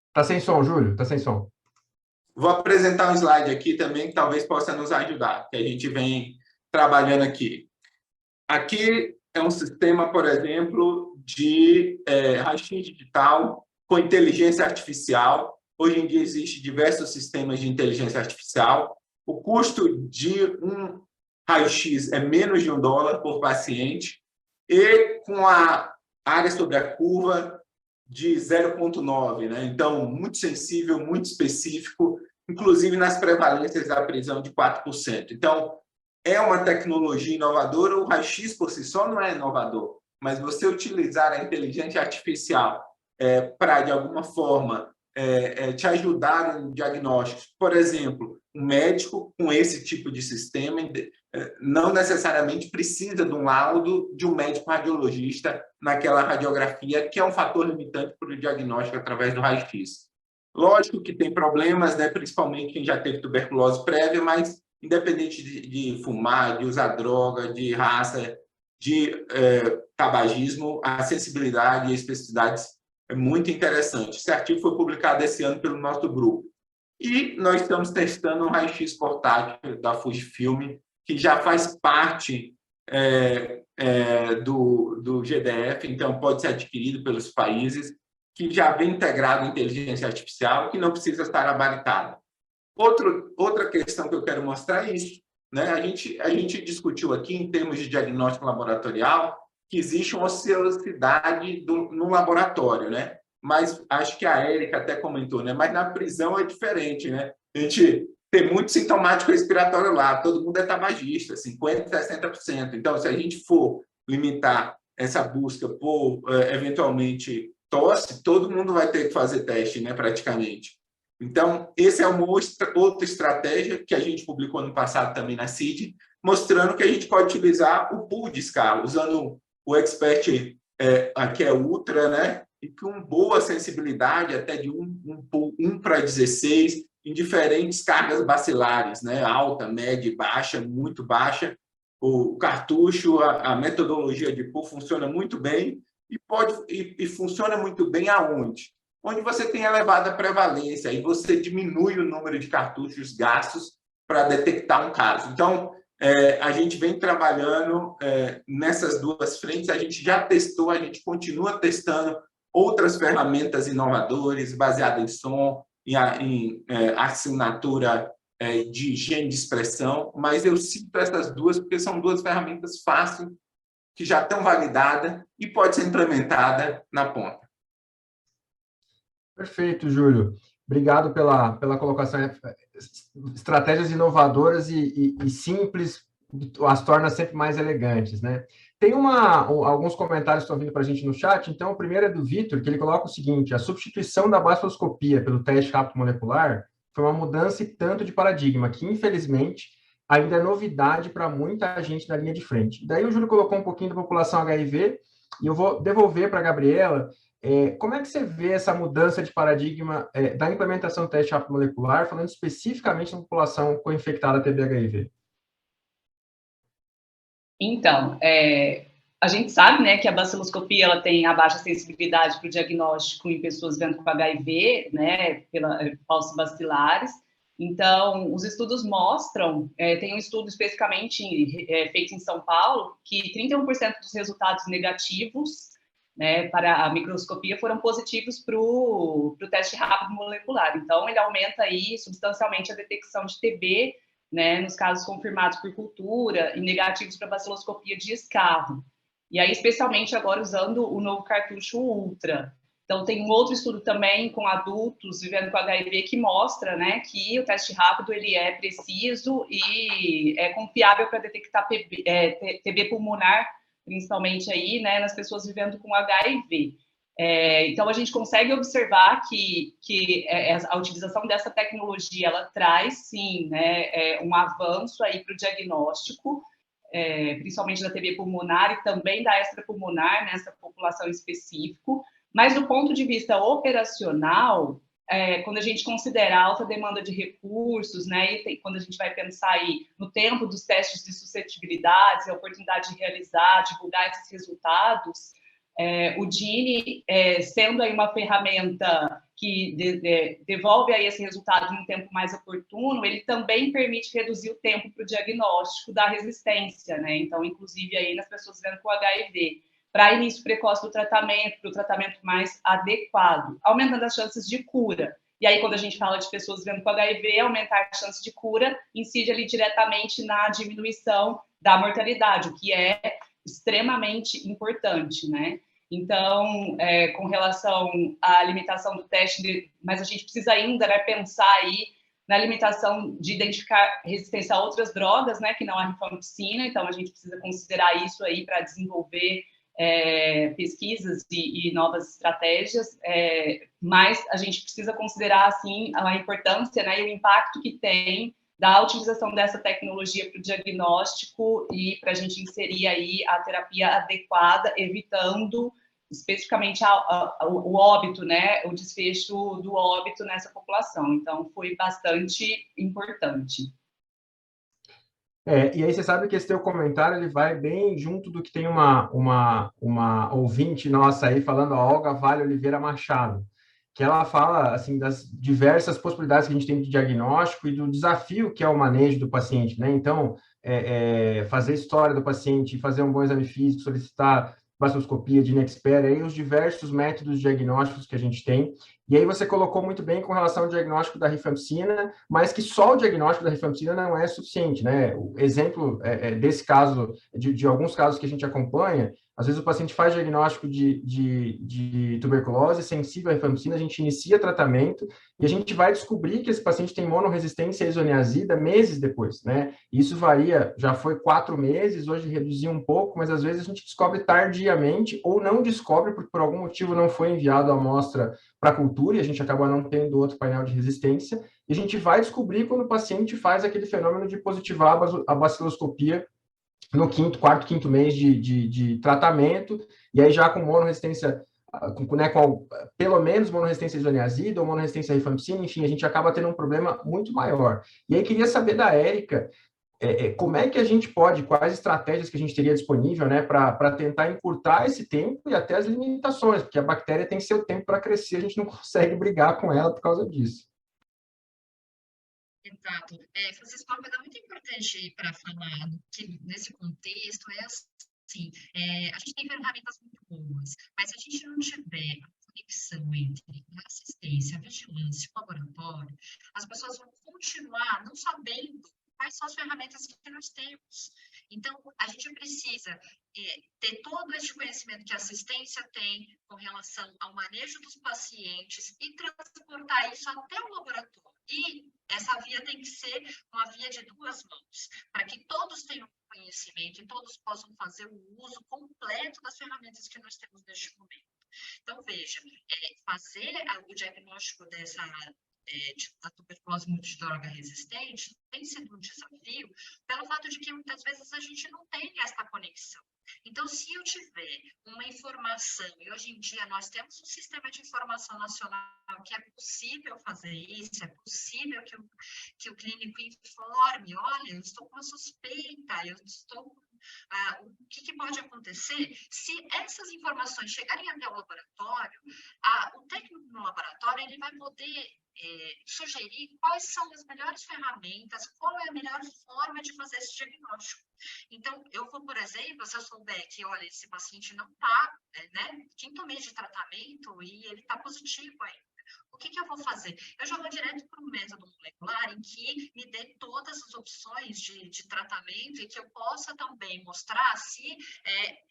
Está sem som, Júlio? Está sem som. Vou apresentar um slide aqui também que talvez possa nos ajudar, que a gente vem trabalhando aqui. Aqui é um sistema, por exemplo, de raio-x digital com inteligência artificial. Hoje em dia existem diversos sistemas de inteligência artificial. O custo de um raio-x é menos de $1 por paciente e com a área sobre a curva de 0,9, né? Então, muito sensível, muito específico, inclusive nas prevalências da prisão de 4%. Então, é uma tecnologia inovadora. O raio-x por si só não é inovador, mas você utilizar a inteligência artificial para, de alguma forma, te ajudar no diagnóstico. Por exemplo, um médico com esse tipo de sistema não necessariamente precisa de um laudo de um médico radiologista naquela radiografia, que é um fator limitante para o diagnóstico através do raio-x. Lógico que tem problemas, né, principalmente quem já teve tuberculose prévia, mas independente de fumar, de usar droga, de raça, de tabagismo, a sensibilidade e a especificidade é muito interessante. Esse artigo foi publicado esse ano pelo nosso grupo. E nós estamos testando um raio-x portátil da Fujifilm, que já faz parte do GDF, então pode ser adquirido pelos países. que já vem integrado em inteligência artificial, que não precisa estar gabaritado. Outra questão que eu quero mostrar é isso, né? A gente discutiu aqui, em termos de diagnóstico laboratorial, que existe uma ociosidade no laboratório, né? Mas acho que a Érica até comentou, né? Mas na prisão é diferente, né? A gente tem muito sintomático respiratório lá, todo mundo é tabagista, 50%, 60%. Então, se a gente for limitar essa busca por, eventualmente, tosse, todo mundo vai ter que fazer teste, né? Praticamente. Então, essa é uma outra estratégia que a gente publicou no passado também na CID, mostrando que a gente pode utilizar o pool de escala, usando o Expert, que é Ultra, né? E com boa sensibilidade, até de 1:16, em diferentes cargas bacilares, né? Alta, média, baixa, muito baixa. O cartucho, a metodologia de pool funciona muito bem e funciona muito bem aonde? Onde você tem elevada prevalência, aí você diminui o número de cartuchos gastos para detectar um caso. Então, a gente vem trabalhando nessas duas frentes, a gente já testou, a gente continua testando outras ferramentas inovadoras, baseadas em som, em assinatura de gene de expressão, mas eu cito essas duas porque são duas ferramentas fáceis, que já estão validadas e pode ser implementada na ponta. Perfeito, Júlio. Obrigado pela colocação. Estratégias inovadoras e simples as torna sempre mais elegantes, né? Tem alguns comentários que estão vindo para a gente no chat. Então, o primeiro é do Vitor, que ele coloca o seguinte: a substituição da baciloscopia pelo teste rápido molecular foi uma mudança e tanto de paradigma, que, infelizmente, ainda é novidade para muita gente na linha de frente. Daí o Júlio colocou um pouquinho da população HIV, e eu vou devolver para a Gabriela. Como é que você vê essa mudança de paradigma da implementação do teste rápido molecular, falando especificamente na população co-infectada TB-HIV? Então, a gente sabe, né, que a baciloscopia ela tem a baixa sensibilidade para o diagnóstico em pessoas vivendo com HIV, né, falsos bacilares. Então, os estudos mostram, tem um estudo especificamente feito em São Paulo, que 31% dos resultados negativos, né, para a microscopia foram positivos para o teste rápido molecular. Então, ele aumenta aí substancialmente a detecção de TB, né, nos casos confirmados por cultura e negativos para baciloscopia de escarro. E aí, especialmente agora usando o novo cartucho Ultra. Então, tem um outro estudo também com adultos vivendo com HIV que mostra, né, que o teste rápido ele é preciso e é confiável para detectar TB pulmonar, principalmente aí, né, nas pessoas vivendo com HIV. Então, a gente consegue observar que a utilização dessa tecnologia, ela traz, sim, né, um avanço aí para o diagnóstico, principalmente da TB pulmonar e também da extrapulmonar, nessa população específica. Mas, do ponto de vista operacional, quando a gente considera a alta demanda de recursos, né, e quando a gente vai pensar aí no tempo dos testes de suscetibilidades, a oportunidade de realizar, divulgar esses resultados, o Gini, sendo aí uma ferramenta que devolve aí esse resultado em um tempo mais oportuno, ele também permite reduzir o tempo para o diagnóstico da resistência, né? Então, inclusive aí nas pessoas vivendo com HIV, para início precoce do tratamento, para o tratamento mais adequado, aumentando as chances de cura. E aí, quando a gente fala de pessoas vivendo com HIV, aumentar a chance de cura incide ali diretamente na diminuição da mortalidade, o que é extremamente importante, né? Então, com relação à limitação do teste, mas a gente precisa ainda, né, pensar aí na limitação de identificar resistência a outras drogas, né, que não a rifampicina. Então, a gente precisa considerar isso aí para desenvolver pesquisas e novas estratégias, mas a gente precisa considerar, assim, a importância, né, e o impacto que tem da utilização dessa tecnologia para o diagnóstico e para a gente inserir aí a terapia adequada, evitando especificamente o óbito, né, o desfecho do óbito nessa população. Então, foi bastante importante. E aí você sabe que esse teu comentário ele vai bem junto do que tem uma ouvinte nossa aí falando, a Olga Vale Oliveira Machado, que ela fala assim das diversas possibilidades que a gente tem de diagnóstico e do desafio que é o manejo do paciente, né? Então, fazer história do paciente, fazer um bom exame físico, solicitar baciloscopia, de Nexpert, aí os diversos métodos diagnósticos que a gente tem. E aí você colocou muito bem com relação ao diagnóstico da rifampicina, mas que só o diagnóstico da rifampicina não é suficiente, né? O exemplo desse caso, de alguns casos que a gente acompanha, às vezes o paciente faz diagnóstico de tuberculose sensível à rifampicina, a gente inicia tratamento e a gente vai descobrir que esse paciente tem monoresistência à isoniazida meses depois, né? Isso varia, já foi 4 meses, hoje reduziu um pouco, mas às vezes a gente descobre tardiamente ou não descobre porque por algum motivo não foi enviado a amostra para cultura e a gente acaba não tendo outro painel de resistência, e a gente vai descobrir quando o paciente faz aquele fenômeno de positivar a baciloscopia no quarto, quinto mês de tratamento, e aí já com monoresistência, com pelo menos monoresistência à isoniazida ou monoresistência à rifampicina, enfim, a gente acaba tendo um problema muito maior. E aí queria saber da Érica, como é que a gente pode, quais estratégias que a gente teria disponível, né, para tentar encurtar esse tempo e até as limitações, porque a bactéria tem seu tempo para crescer, a gente não consegue brigar com ela por causa disso. Exato. Francisco, uma coisa muito importante para falar que nesse contexto é assim, a gente tem ferramentas muito boas, mas se a gente não tiver a conexão entre a assistência, a vigilância e o laboratório, as pessoas vão continuar não sabendo quais são as ferramentas que nós temos. Então, a gente precisa ter todo esse conhecimento que a assistência tem com relação ao manejo dos pacientes e transportar isso até o laboratório. E essa via tem que ser uma via de 2 mãos, para que todos tenham conhecimento e todos possam fazer o uso completo das ferramentas que nós temos neste momento. Então, veja, fazer o diagnóstico da tuberculose multidroga resistente tem sido um desafio pelo fato de que muitas vezes a gente não tem essa conexão. Então, se eu tiver uma informação, e hoje em dia nós temos um sistema de informação nacional que é possível fazer isso, é possível que o clínico informe, olha, eu estou com uma suspeita, eu estou o que pode acontecer se essas informações chegarem até o laboratório, o técnico no laboratório ele vai poder sugerir quais são as melhores ferramentas, qual é a melhor forma de fazer esse diagnóstico. Então, eu vou, por exemplo, se eu souber que, olha, esse paciente não está, né, 5º mês de tratamento e ele está positivo ainda. O que eu vou fazer? Eu já vou direto para um método molecular em que me dê todas as opções de tratamento e que eu possa também mostrar se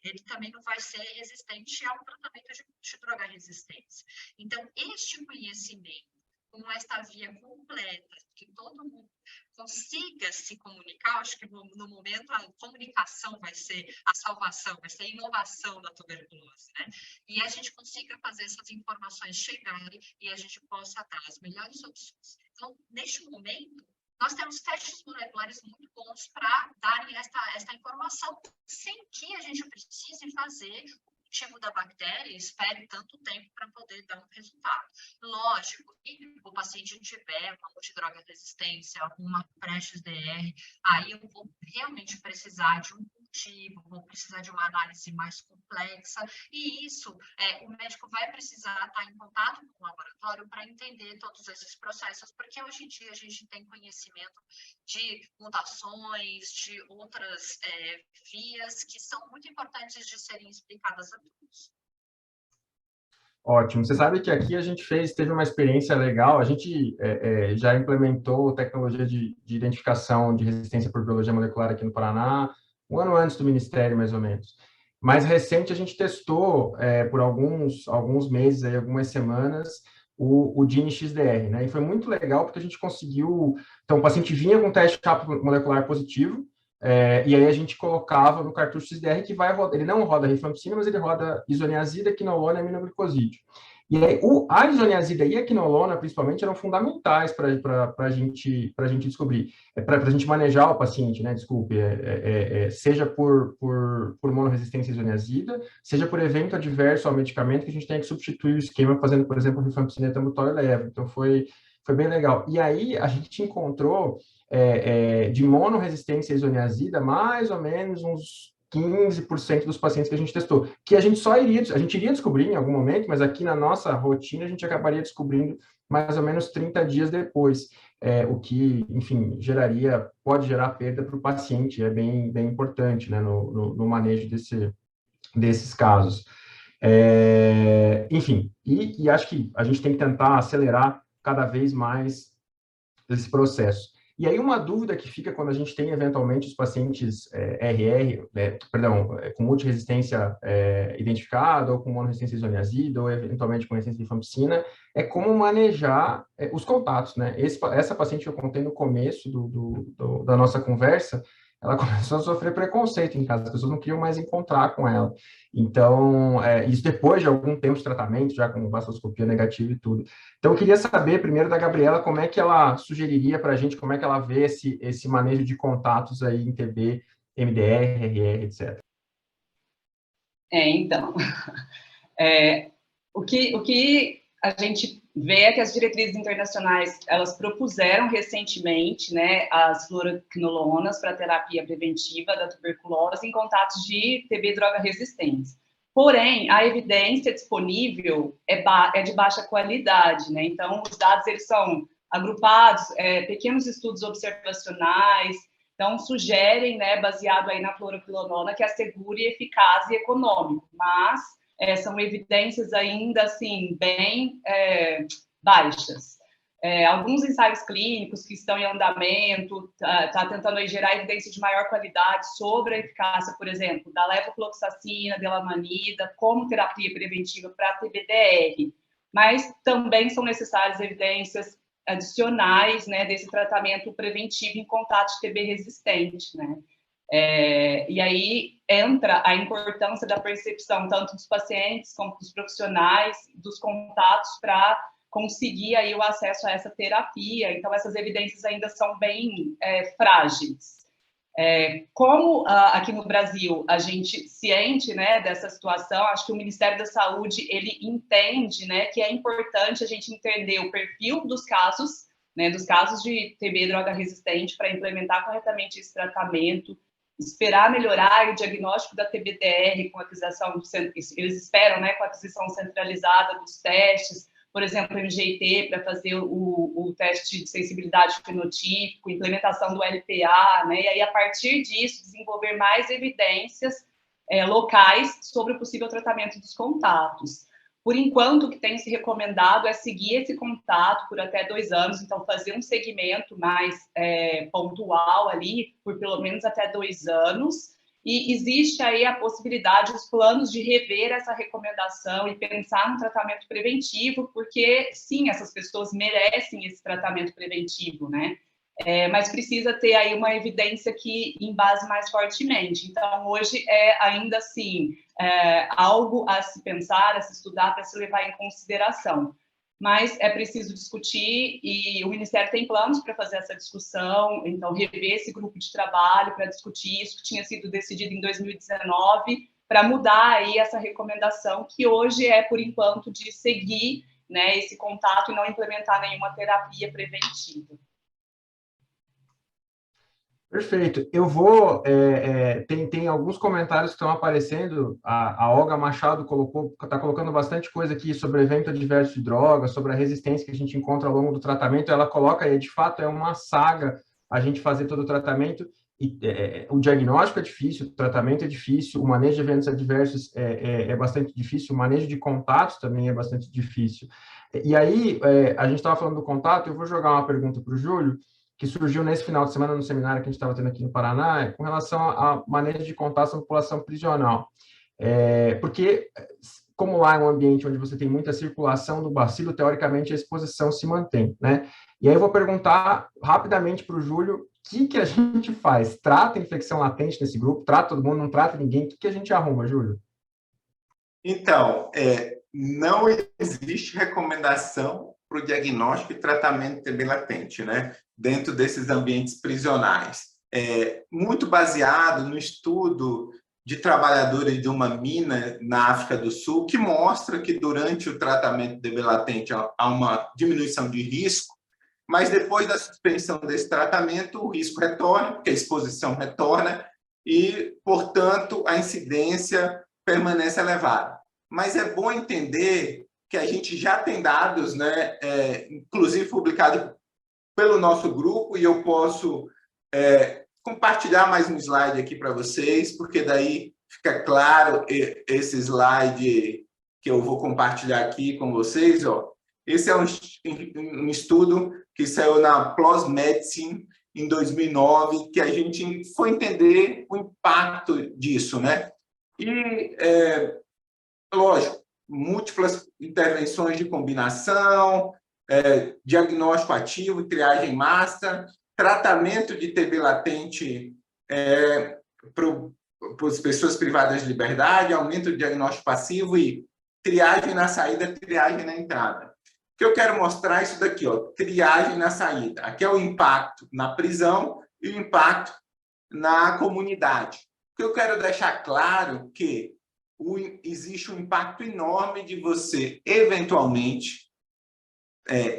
ele também não vai ser resistente ao tratamento de droga resistência. Então, este conhecimento, com esta via completa, que todo mundo consiga se comunicar, acho que no momento a comunicação vai ser a salvação, vai ser a inovação da tuberculose, né? E a gente consiga fazer essas informações chegarem e a gente possa dar as melhores opções. Então, neste momento, nós temos testes moleculares muito bons para darem esta informação sem que a gente precise fazer cultivo da bactéria e espere tanto tempo para poder dar um resultado. Lógico, se o paciente tiver uma multidroga resistência, uma pré-XDR, aí eu vou realmente precisar de um cultivo, vou precisar de uma análise mais complexa, e isso o médico vai precisar estar em contato com o laboratório para entender todos esses processos, porque hoje em dia a gente tem conhecimento de mutações, de outras vias que são muito importantes de serem explicadas a todos. Ótimo. Você sabe que aqui a gente teve uma experiência legal, a gente já implementou tecnologia de identificação de resistência por biologia molecular aqui no Paraná, um ano antes do Ministério, mais ou menos. Mais recente, a gente testou por alguns meses, aí, algumas semanas, o DIN-XDR, né? E foi muito legal porque a gente conseguiu... Então, o paciente vinha com um teste rápido molecular positivo, e aí a gente colocava no cartucho XDR que vai rodar, ele não roda rifampicina, mas ele roda isoniazida, quinolona e aminoglicosídeo. E aí a isoniazida e a quinolona, principalmente, eram fundamentais para a gente descobrir, para a gente manejar o paciente, né? Desculpe, seja por monoresistência à isoniazida, seja por evento adverso ao medicamento que a gente tem que substituir o esquema fazendo, por exemplo, rifampicina, etambutol e levo. Então foi bem legal. E aí a gente encontrou de monoresistência à isoniazida, mais ou menos uns 15% dos pacientes que a gente testou, que a gente iria descobrir em algum momento, mas aqui na nossa rotina a gente acabaria descobrindo mais ou menos 30 dias depois, o que, enfim, pode gerar perda para o paciente, é bem importante, né, no manejo desses casos. Enfim, e acho que a gente tem que tentar acelerar cada vez mais esse processo. E aí uma dúvida que fica quando a gente tem eventualmente os pacientes com multiresistência identificada, ou com monoresistência isoniazida, ou eventualmente com resistência à rifampicina, é como manejar os contatos, né? Essa paciente que eu contei no começo da nossa conversa, ela começou a sofrer preconceito em casa, as pessoas não queriam mais encontrar com ela. Então, isso depois de algum tempo de tratamento, já com vassoscopia negativa e tudo. Então, eu queria saber, primeiro, da Gabriela, como é que ela sugeriria para a gente, como é que ela vê esse manejo de contatos aí em TB, MDR, RR, etc. Então, o que a gente vê é que as diretrizes internacionais, elas propuseram recentemente, né, as fluoroquinolonas para terapia preventiva da tuberculose em contatos de TB droga-resistentes. Porém, a evidência disponível é de baixa qualidade, né? Então, os dados, eles são agrupados, pequenos estudos observacionais, então, sugerem, né, baseado aí na fluoroquinolona, que assegure eficácia e econômico, mas são evidências ainda, assim, bem baixas. Alguns ensaios clínicos que estão em andamento, tá tentando aí gerar evidência de maior qualidade sobre a eficácia, por exemplo, da levofloxacina, delamanida, como terapia preventiva para TBDR, mas também são necessárias evidências adicionais, né, desse tratamento preventivo em contato de TB resistente, né? E aí entra a importância da percepção tanto dos pacientes como dos profissionais, dos contatos para conseguir aí o acesso a essa terapia. Então, essas evidências ainda são bem frágeis. Como aqui no Brasil a gente ciente, né, dessa situação, acho que o Ministério da Saúde ele entende, né, que é importante a gente entender o perfil dos casos, né, dos casos de TB droga resistente para implementar corretamente esse tratamento, esperar melhorar o diagnóstico da TBDR com a aquisição, eles esperam, né, com a aquisição centralizada dos testes, por exemplo, MGT para fazer o teste de sensibilidade fenotípico, implementação do LPA, né? E aí, a partir disso, desenvolver mais evidências locais sobre o possível tratamento dos contatos. Por enquanto, o que tem se recomendado é seguir esse contato por até 2 anos, então fazer um segmento mais pontual ali, por pelo menos até 2 anos, e existe aí a possibilidade, os planos de rever essa recomendação e pensar no tratamento preventivo, porque, sim, essas pessoas merecem esse tratamento preventivo, né? Mas precisa ter aí uma evidência que embase mais fortemente. Então, hoje é ainda assim algo a se pensar, a se estudar, para se levar em consideração. Mas é preciso discutir e o Ministério tem planos para fazer essa discussão, então rever esse grupo de trabalho para discutir isso que tinha sido decidido em 2019, para mudar aí essa recomendação que hoje é, por enquanto, de seguir, né, esse contato e não implementar nenhuma terapia preventiva. Perfeito. Eu vou... tem alguns comentários que estão aparecendo. A Olga Machado está colocando bastante coisa aqui sobre evento adverso de drogas, sobre a resistência que a gente encontra ao longo do tratamento. Ela coloca aí, de fato, é uma saga a gente fazer todo o tratamento. E, o diagnóstico é difícil, o tratamento é difícil, o manejo de eventos adversos é bastante difícil, o manejo de contatos também é bastante difícil. E aí, a gente estava falando do contato, eu vou jogar uma pergunta para o Júlio, que surgiu nesse final de semana no seminário que a gente estava tendo aqui no Paraná, com relação a manejo de contato na população prisional. Porque, como lá é um ambiente onde você tem muita circulação do bacilo, teoricamente a exposição se mantém, né? E aí eu vou perguntar rapidamente para o Júlio, o que a gente faz? Trata a infecção latente nesse grupo? Trata todo mundo? Não trata ninguém? O que a gente arruma, Júlio? Então, não existe recomendação para o diagnóstico e tratamento de TB latente, né? Dentro desses ambientes prisionais. Muito baseado no estudo de trabalhadores de uma mina na África do Sul, que mostra que durante o tratamento de TB latente há uma diminuição de risco, mas depois da suspensão desse tratamento, o risco retorna, porque a exposição retorna, e, portanto, a incidência permanece elevada. Mas é bom entender que a gente já tem dados, né, inclusive publicado pelo nosso grupo, e eu posso compartilhar mais um slide aqui para vocês, porque daí fica claro esse slide que eu vou compartilhar aqui com vocês. Ó. Esse é um estudo que saiu na PLOS Medicine em 2009, que a gente foi entender o impacto disso, né? E, lógico, múltiplas intervenções de combinação, diagnóstico ativo, triagem master, tratamento de TB latente para as pessoas privadas de liberdade, aumento do diagnóstico passivo e triagem na saída, triagem na entrada. O que eu quero mostrar é isso daqui, ó, triagem na saída. Aqui é o impacto na prisão e o impacto na comunidade. O que eu quero deixar claro que existe um impacto enorme de você, eventualmente,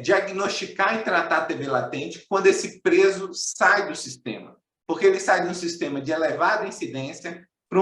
diagnosticar e tratar TB latente quando esse preso sai do sistema. Porque ele sai de um sistema de elevada incidência para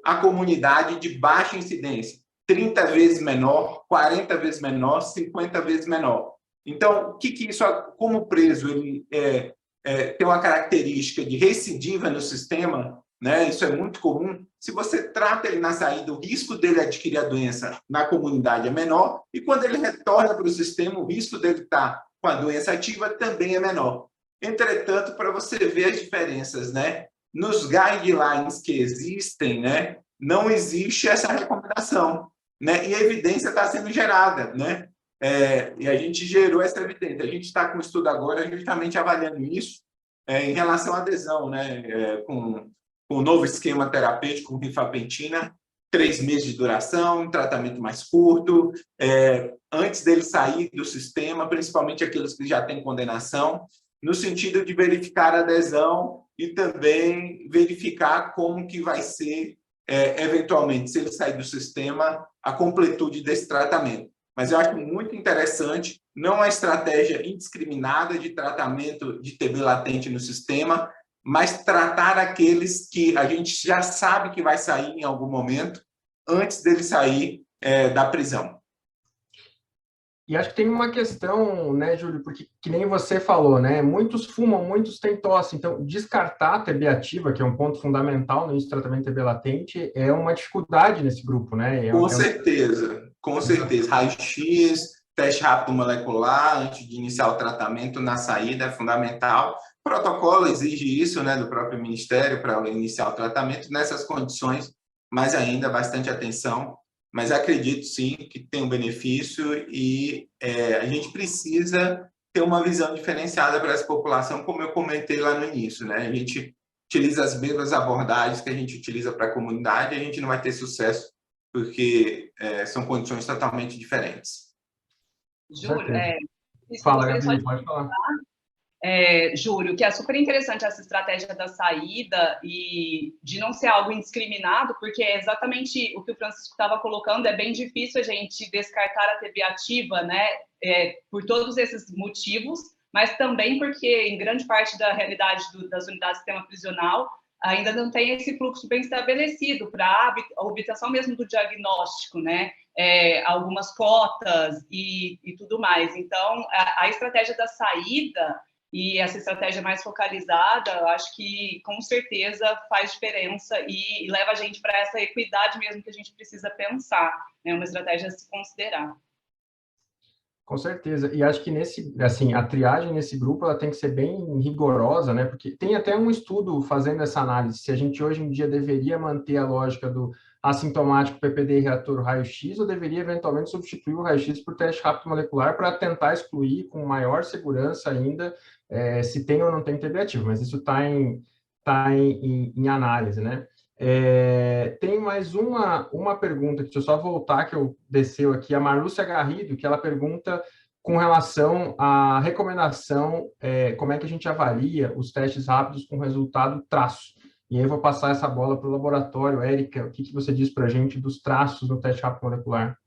a comunidade de baixa incidência. 30 vezes menor, 40 vezes menor, 50 vezes menor. Então, o que isso, como preso, ele tem uma característica de recidiva no sistema, né? Isso é muito comum. Se você trata ele na saída, o risco dele adquirir a doença na comunidade é menor, e quando ele retorna para o sistema, o risco dele estar com a doença ativa também é menor. Entretanto, para você ver as diferenças, né? Nos guidelines que existem, né? Não existe essa recomendação, né? E a evidência está sendo gerada, né? E a gente gerou essa evidência. A gente está com o estudo agora justamente avaliando isso em relação à adesão, né? Com o novo esquema terapêutico com rifampicina, 3 meses de duração, um tratamento mais curto, antes dele sair do sistema, principalmente aqueles que já têm condenação, no sentido de verificar a adesão e também verificar como que vai ser, eventualmente, se ele sair do sistema, a completude desse tratamento. Mas eu acho muito interessante, não a estratégia indiscriminada de tratamento de TB latente no sistema, mas tratar aqueles que a gente já sabe que vai sair em algum momento, antes dele sair da prisão. E acho que tem uma questão, né, Júlio, porque que nem você falou, né, muitos fumam, muitos têm tosse, então descartar a TB ativa, que é um ponto fundamental no tratamento de TB latente, é uma dificuldade nesse grupo, né? Com certeza. Raio-X, teste rápido molecular, antes de iniciar o tratamento, na saída, é fundamental. O protocolo exige isso, né, do próprio Ministério, para iniciar o tratamento nessas condições, mas ainda bastante atenção. Mas acredito, sim, que tem um benefício e a gente precisa ter uma visão diferenciada para essa população, como eu comentei lá no início, né? A gente utiliza as mesmas abordagens que a gente utiliza para a comunidade e a gente não vai ter sucesso, porque são condições totalmente diferentes. Júlio, Fala, Gabi, pode falar. Júlio, que é super interessante essa estratégia da saída e de não ser algo indiscriminado, porque é exatamente o que o Francisco estava colocando, é bem difícil a gente descartar a TB ativa, né, por todos esses motivos, mas também porque em grande parte da realidade das unidades do sistema prisional ainda não tem esse fluxo bem estabelecido para a obtenção mesmo do diagnóstico, né, algumas cotas e tudo mais. Então, a estratégia da saída e essa estratégia mais focalizada, eu acho que, com certeza, faz diferença e leva a gente para essa equidade mesmo que a gente precisa pensar, né? Uma estratégia a se considerar. Com certeza. E acho que a triagem nesse grupo ela tem que ser bem rigorosa, né? Porque tem até um estudo fazendo essa análise, se a gente hoje em dia deveria manter a lógica do assintomático PPD reator raio-x ou deveria eventualmente substituir o raio-x por teste rápido molecular para tentar excluir com maior segurança ainda se tem ou não tem TB ativo, mas isso está em análise, né? Tem mais uma pergunta, deixa eu só voltar, que eu desceu aqui, a Marlúcia Garrido, que ela pergunta com relação à recomendação, como é que a gente avalia os testes rápidos com resultado traço. E aí eu vou passar essa bola para o laboratório. Érica, o que você diz para a gente dos traços no teste rápido molecular?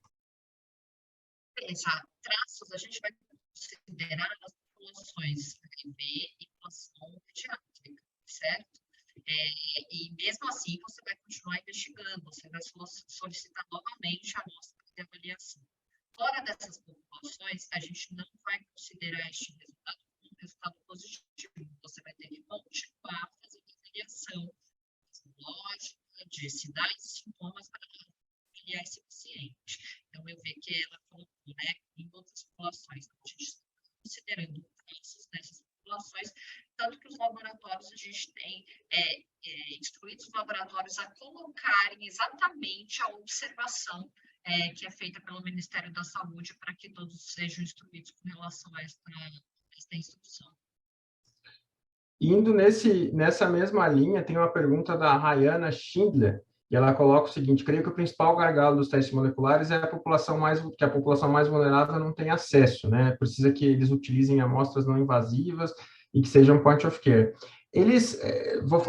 Traços, a gente vai considerar as populações HIV e população pediátrica, certo? E mesmo assim, você vai continuar investigando, você vai solicitar novamente a amostra de avaliação. Fora dessas populações, a gente não vai considerar este resultado como um resultado positivo. Você vai ter que continuar fazendo avaliação lógica de sinais tem instruído os laboratórios a colocarem exatamente a observação que é feita pelo Ministério da Saúde para que todos sejam instruídos com relação a esta instrução. Indo nessa mesma linha, tem uma pergunta da Rayana Schindler, e ela coloca o seguinte: creio que o principal gargalo dos testes moleculares é que a população mais vulnerável não tem acesso, né? Precisa que eles utilizem amostras não invasivas e que sejam point of care. Eles,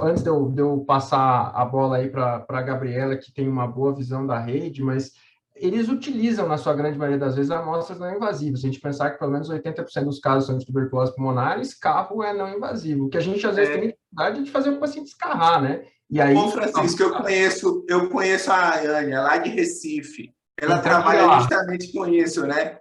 antes de eu passar a bola aí para a Gabriela, que tem uma boa visão da rede, mas eles utilizam, na sua grande maioria das vezes, amostras não invasivas. Se a gente pensar que pelo menos 80% dos casos são de tuberculose pulmonar, escarro é não invasivo. O que a gente, às vezes, tem dificuldade de fazer o paciente escarrar, né? E aí, Ô, Francisco, eu conheço a Ayane, é lá de Recife. Ela então, trabalha justamente com isso, né?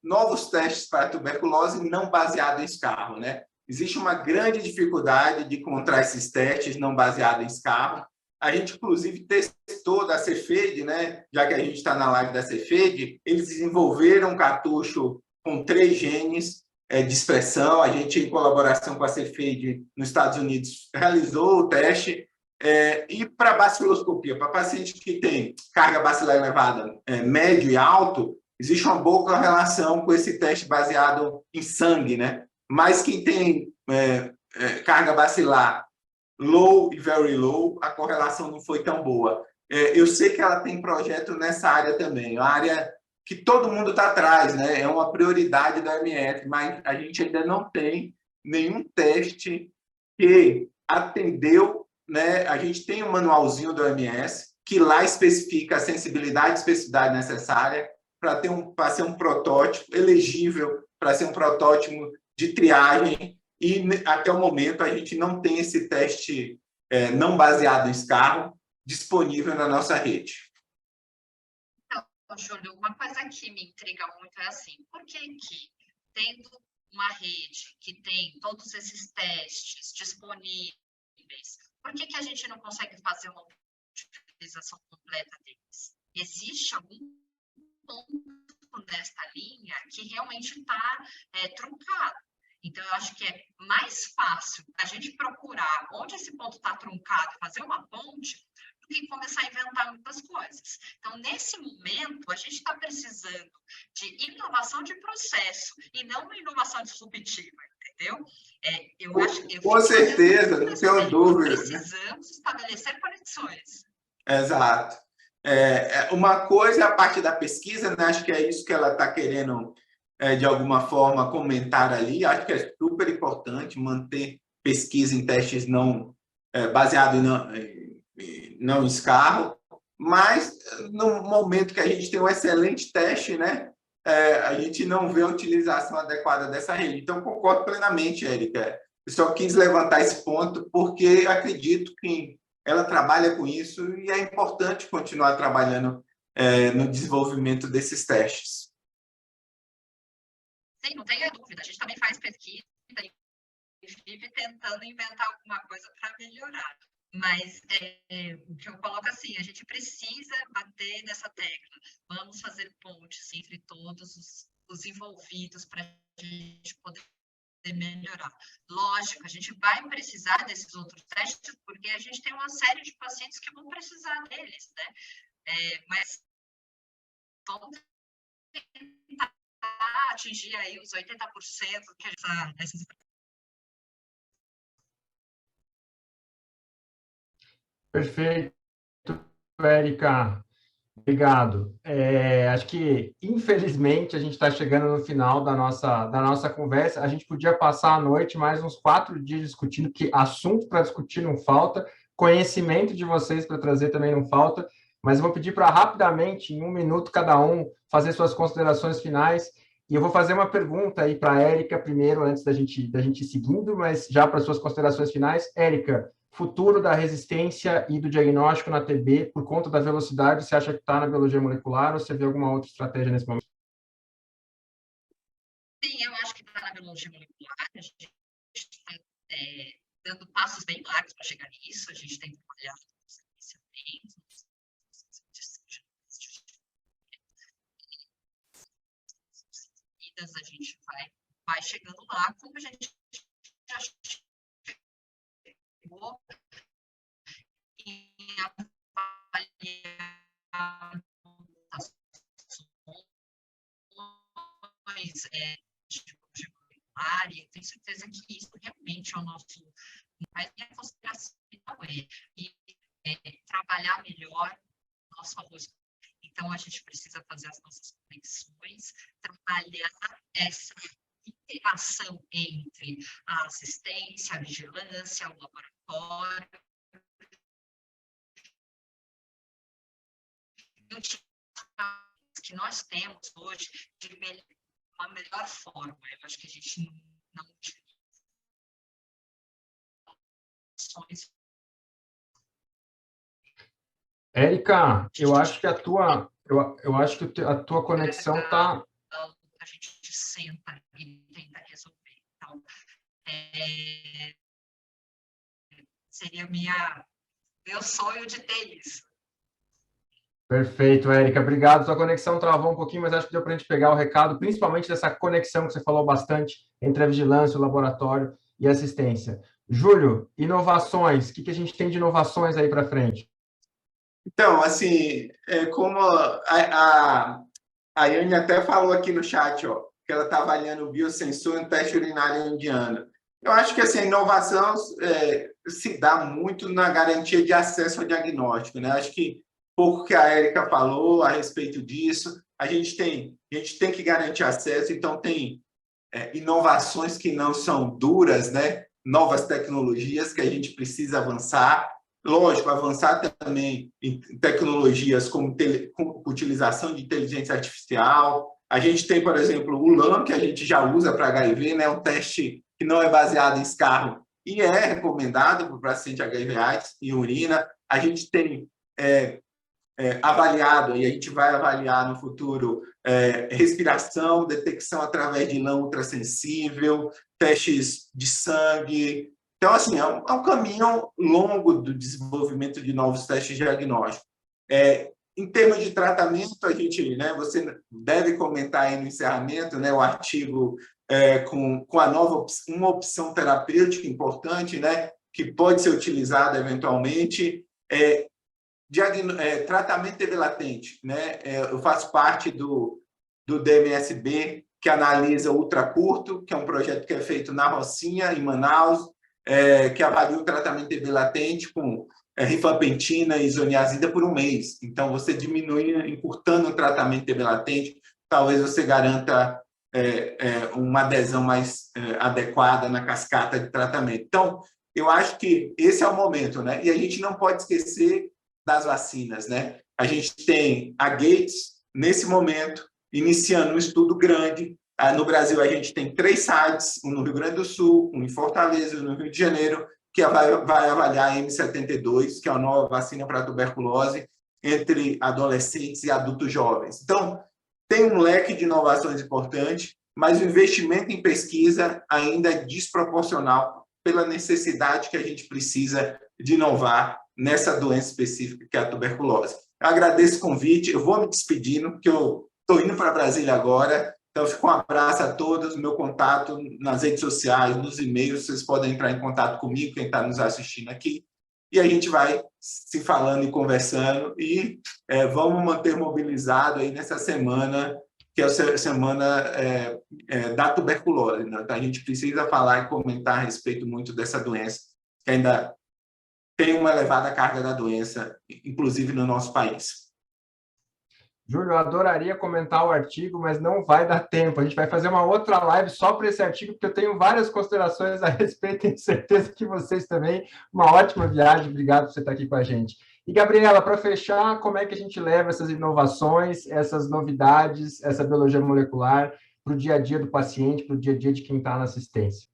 Novos testes para tuberculose não baseado em escarro, né? Existe uma grande dificuldade de encontrar esses testes não baseados em escarro. A gente, inclusive, testou da Cefed, né? Já que a gente está na live da Cefed, eles desenvolveram um cartucho com 3 genes de expressão. A gente, em colaboração com a Cefed nos Estados Unidos, realizou o teste. E para baciloscopia, para paciente que tem carga bacilar elevada, médio e alto, existe uma boa correlação com esse teste baseado em sangue, né? Mas quem tem carga bacilar low e very low, a correlação não foi tão boa. Eu sei que ela tem projeto nessa área também, uma área que todo mundo está atrás, né? É uma prioridade da OMS, mas a gente ainda não tem nenhum teste que atendeu, né? A gente tem um manualzinho da OMS que lá especifica a sensibilidade e especificidade necessária para ser um protótipo elegível, para ser um protótipo de triagem. E até o momento a gente não tem esse teste não baseado em escarro disponível na nossa rede. Então, Júlio, uma coisa que me intriga muito é assim, por que tendo uma rede que tem todos esses testes disponíveis, por que a gente não consegue fazer uma utilização completa deles? Existe algum ponto nesta linha que realmente está truncado? Então, eu acho que é mais fácil a gente procurar onde esse ponto está truncado, fazer uma ponte, do que começar a inventar muitas coisas. Então, nesse momento, a gente está precisando de inovação de processo e não uma inovação disruptiva, entendeu? Eu acho que com certeza, não tenho dúvida. Precisamos estabelecer conexões. Exato. Uma coisa é a parte da pesquisa, né? Acho que é isso que ela está querendo de alguma forma comentar ali. Acho que é super importante manter pesquisa em testes não baseado em não escarro, mas no momento que a gente tem um excelente teste, né, a gente não vê a utilização adequada dessa rede. Então, concordo plenamente, Érica. Eu só quis levantar esse ponto porque acredito que ela trabalha com isso e é importante continuar trabalhando no desenvolvimento desses testes. Sim, não tenha dúvida. A gente também faz pesquisa e vive tentando inventar alguma coisa para melhorar. Mas o que eu coloco assim, a gente precisa bater nessa tecla. Vamos fazer pontes entre todos os envolvidos para a gente poder melhorar. Lógico, a gente vai precisar desses outros testes, porque a gente tem uma série de pacientes que vão precisar deles, né? Mas vamos tentar atingir aí os 80% que essas. Perfeito, Érica. Obrigado. Acho que, infelizmente, a gente está chegando no final da nossa conversa. A gente podia passar a noite mais uns 4 dias discutindo, que assunto para discutir não falta, conhecimento de vocês para trazer também não falta, mas eu vou pedir para rapidamente, em 1 minuto cada um, fazer suas considerações finais. E eu vou fazer uma pergunta aí para a Érica primeiro, antes da gente ir seguindo, mas já para suas considerações finais. Érica, futuro da resistência e do diagnóstico na TB, por conta da velocidade, você acha que está na biologia molecular ou você vê alguma outra estratégia nesse momento? Sim, eu acho que está na biologia molecular. A gente está dando passos bem largos para chegar nisso. A gente tem trabalhado com sequenciamento, a gente vai chegando lá, como a gente já em avaliar de molecular, tenho certeza que isso realmente é o nosso mais minha consideração trabalhar melhor o nosso arroz. Então, a gente precisa fazer as nossas conexões, trabalhar essa interação entre a assistência, a vigilância, o laboratório. Que nós temos hoje de uma melhor forma. Eu acho que a gente não utiliza ações. Érica, eu acho que a tua conexão está... A gente senta e tenta resolver. Então, seria meu sonho de ter isso. Perfeito, Érica. Obrigado. Sua conexão travou um pouquinho, mas acho que deu para a gente pegar o recado, principalmente dessa conexão que você falou bastante entre a vigilância, o laboratório e a assistência. Júlio, inovações. O que a gente tem de inovações aí para frente? Então, assim, como a Yane até falou aqui no chat, ó, que ela está avaliando o biosensor no teste urinário indiano. Eu acho que assim, a inovação se dá muito na garantia de acesso ao diagnóstico, né? Acho que pouco que a Érica falou a respeito disso, a gente tem que garantir acesso, então tem inovações que não são duras, né? Novas tecnologias que a gente precisa avançar. Lógico, avançar também em tecnologias como utilização de inteligência artificial. A gente tem, por exemplo, o LAM, que a gente já usa para HIV, né? Um teste que não é baseado em escarro e é recomendado para o paciente HIV/AIDS e urina. A gente tem avaliado, e a gente vai avaliar no futuro, respiração, detecção através de lã ultrassensível, testes de sangue. Então, assim, é um caminho longo do desenvolvimento de novos testes diagnósticos. Em termos de tratamento, a gente, né, você deve comentar aí no encerramento, né, o artigo com uma opção terapêutica importante, né, que pode ser utilizada eventualmente. Tratamento TV latente, né? Eu faço parte do DMSB, que analisa o ultracurto, que é um projeto que é feito na Rocinha, em Manaus, que avalia o tratamento TV latente com rifampicina e isoniazida por um mês. Então, você diminui, encurtando o tratamento TV latente, talvez você garanta uma adesão mais adequada na cascata de tratamento. Então, eu acho que esse é o momento, né? E a gente não pode esquecer das vacinas, né? A gente tem a Gates, nesse momento, iniciando um estudo grande. No Brasil, a gente tem 3 sites, um no Rio Grande do Sul, um em Fortaleza, um no Rio de Janeiro, que vai avaliar a M72, que é a nova vacina para a tuberculose, entre adolescentes e adultos jovens. Então, tem um leque de inovações importante, mas o investimento em pesquisa ainda é desproporcional pela necessidade que a gente precisa de inovar nessa doença específica que é a tuberculose. Eu agradeço o convite, eu vou me despedindo, porque eu estou indo para Brasília agora, então fico um abraço a todos, meu contato nas redes sociais, nos e-mails, vocês podem entrar em contato comigo, quem está nos assistindo aqui, e a gente vai se falando e conversando, e vamos manter mobilizado aí nessa semana, que é a semana da tuberculose, né? Então, a gente precisa falar e comentar a respeito muito dessa doença, que ainda tem uma elevada carga da doença, inclusive no nosso país. Júlio, eu adoraria comentar o artigo, mas não vai dar tempo. A gente vai fazer uma outra live só para esse artigo, porque eu tenho várias considerações a respeito, tenho certeza que vocês também. Uma ótima viagem, obrigado por você estar aqui com a gente. E, Gabriela, para fechar, como é que a gente leva essas inovações, essas novidades, essa biologia molecular para o dia a dia do paciente, para o dia a dia de quem está na assistência?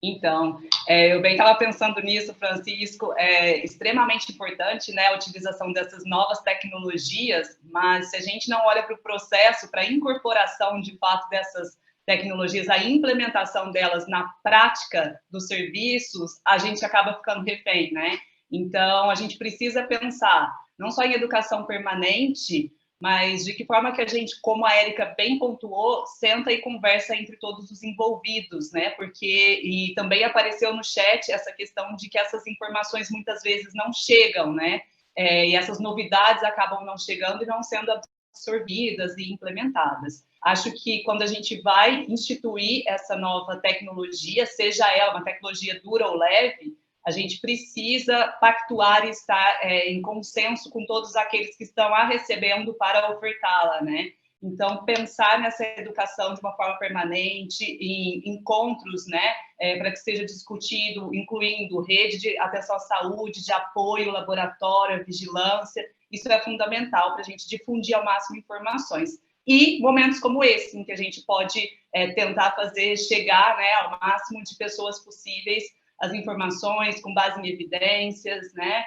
Então, eu bem estava pensando nisso, Francisco, é extremamente importante, né, a utilização dessas novas tecnologias, mas se a gente não olha para o processo, para a incorporação, de fato, dessas tecnologias, a implementação delas na prática dos serviços, a gente acaba ficando refém, né? Então, a gente precisa pensar não só em educação permanente, mas de que forma que a gente, como a Érica bem pontuou, senta e conversa entre todos os envolvidos, né? E também apareceu no chat essa questão de que essas informações muitas vezes não chegam, né? E essas novidades acabam não chegando e não sendo absorvidas e implementadas. Acho que quando a gente vai instituir essa nova tecnologia, seja ela uma tecnologia dura ou leve, a gente precisa pactuar e estar em consenso com todos aqueles que estão a recebendo para ofertá-la, né? Então, pensar nessa educação de uma forma permanente, em encontros, né, para que seja discutido, incluindo rede de atenção à saúde, de apoio, laboratório, vigilância, isso é fundamental para a gente difundir ao máximo informações. E momentos como esse, em que a gente pode tentar fazer chegar, né, ao máximo de pessoas possíveis as informações com base em evidências, né?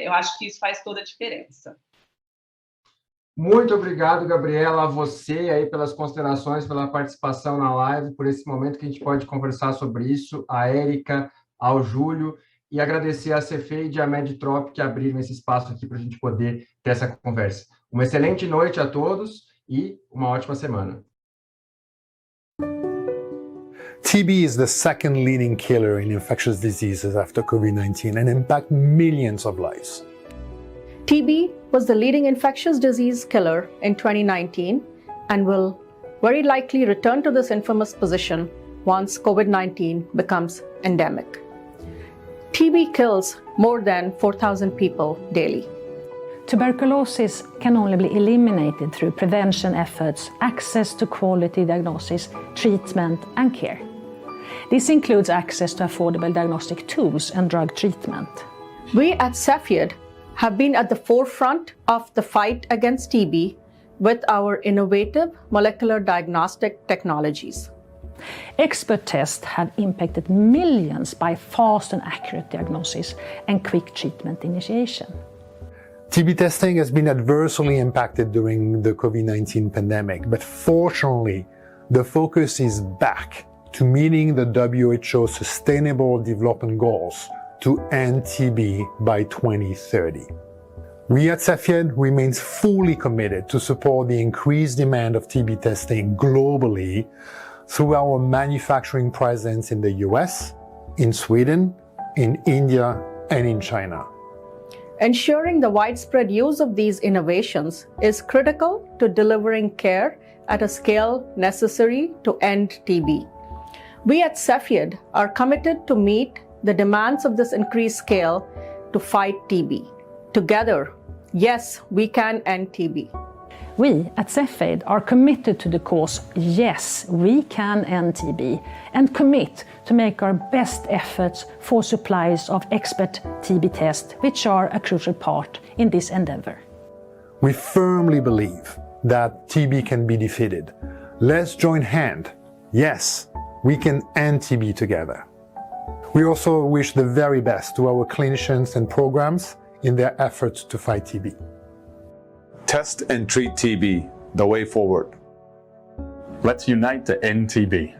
Eu acho que isso faz toda a diferença. Muito obrigado, Gabriela, a você aí pelas considerações, pela participação na live, por esse momento que a gente pode conversar sobre isso, a Érica, ao Júlio, e agradecer a Cefeid e a Medtrop que abriram esse espaço aqui para a gente poder ter essa conversa. Uma excelente noite a todos e uma ótima semana. TB is the second leading killer in infectious diseases after COVID-19 and impacts millions of lives. TB was the leading infectious disease killer in 2019 and will very likely return to this infamous position once COVID-19 becomes endemic. TB kills more than 4,000 people daily. Tuberculosis can only be eliminated through prevention efforts, access to quality diagnosis, treatment and care. This includes access to affordable diagnostic tools and drug treatment. We at Cepheid have been at the forefront of the fight against TB with our innovative molecular diagnostic technologies. Expert tests have impacted millions by fast and accurate diagnosis and quick treatment initiation. TB testing has been adversely impacted during the COVID-19 pandemic, but fortunately, the focus is back to meeting the WHO Sustainable Development Goals to end TB by 2030. We at Cepheid remain fully committed to support the increased demand of TB testing globally through our manufacturing presence in the US, in Sweden, in India, and in China. Ensuring the widespread use of these innovations is critical to delivering care at a scale necessary to end TB. We at Cepheid are committed to meet the demands of this increased scale to fight TB. Together, yes, we can end TB. We at Cepheid are committed to the cause Yes, we can end TB and commit to make our best efforts for supplies of expert TB tests, which are a crucial part in this endeavor. We firmly believe that TB can be defeated. Let's join hands. Yes, we can end TB together. We also wish the very best to our clinicians and programs in their efforts to fight TB. Test and treat TB, the way forward. Let's unite to end TB.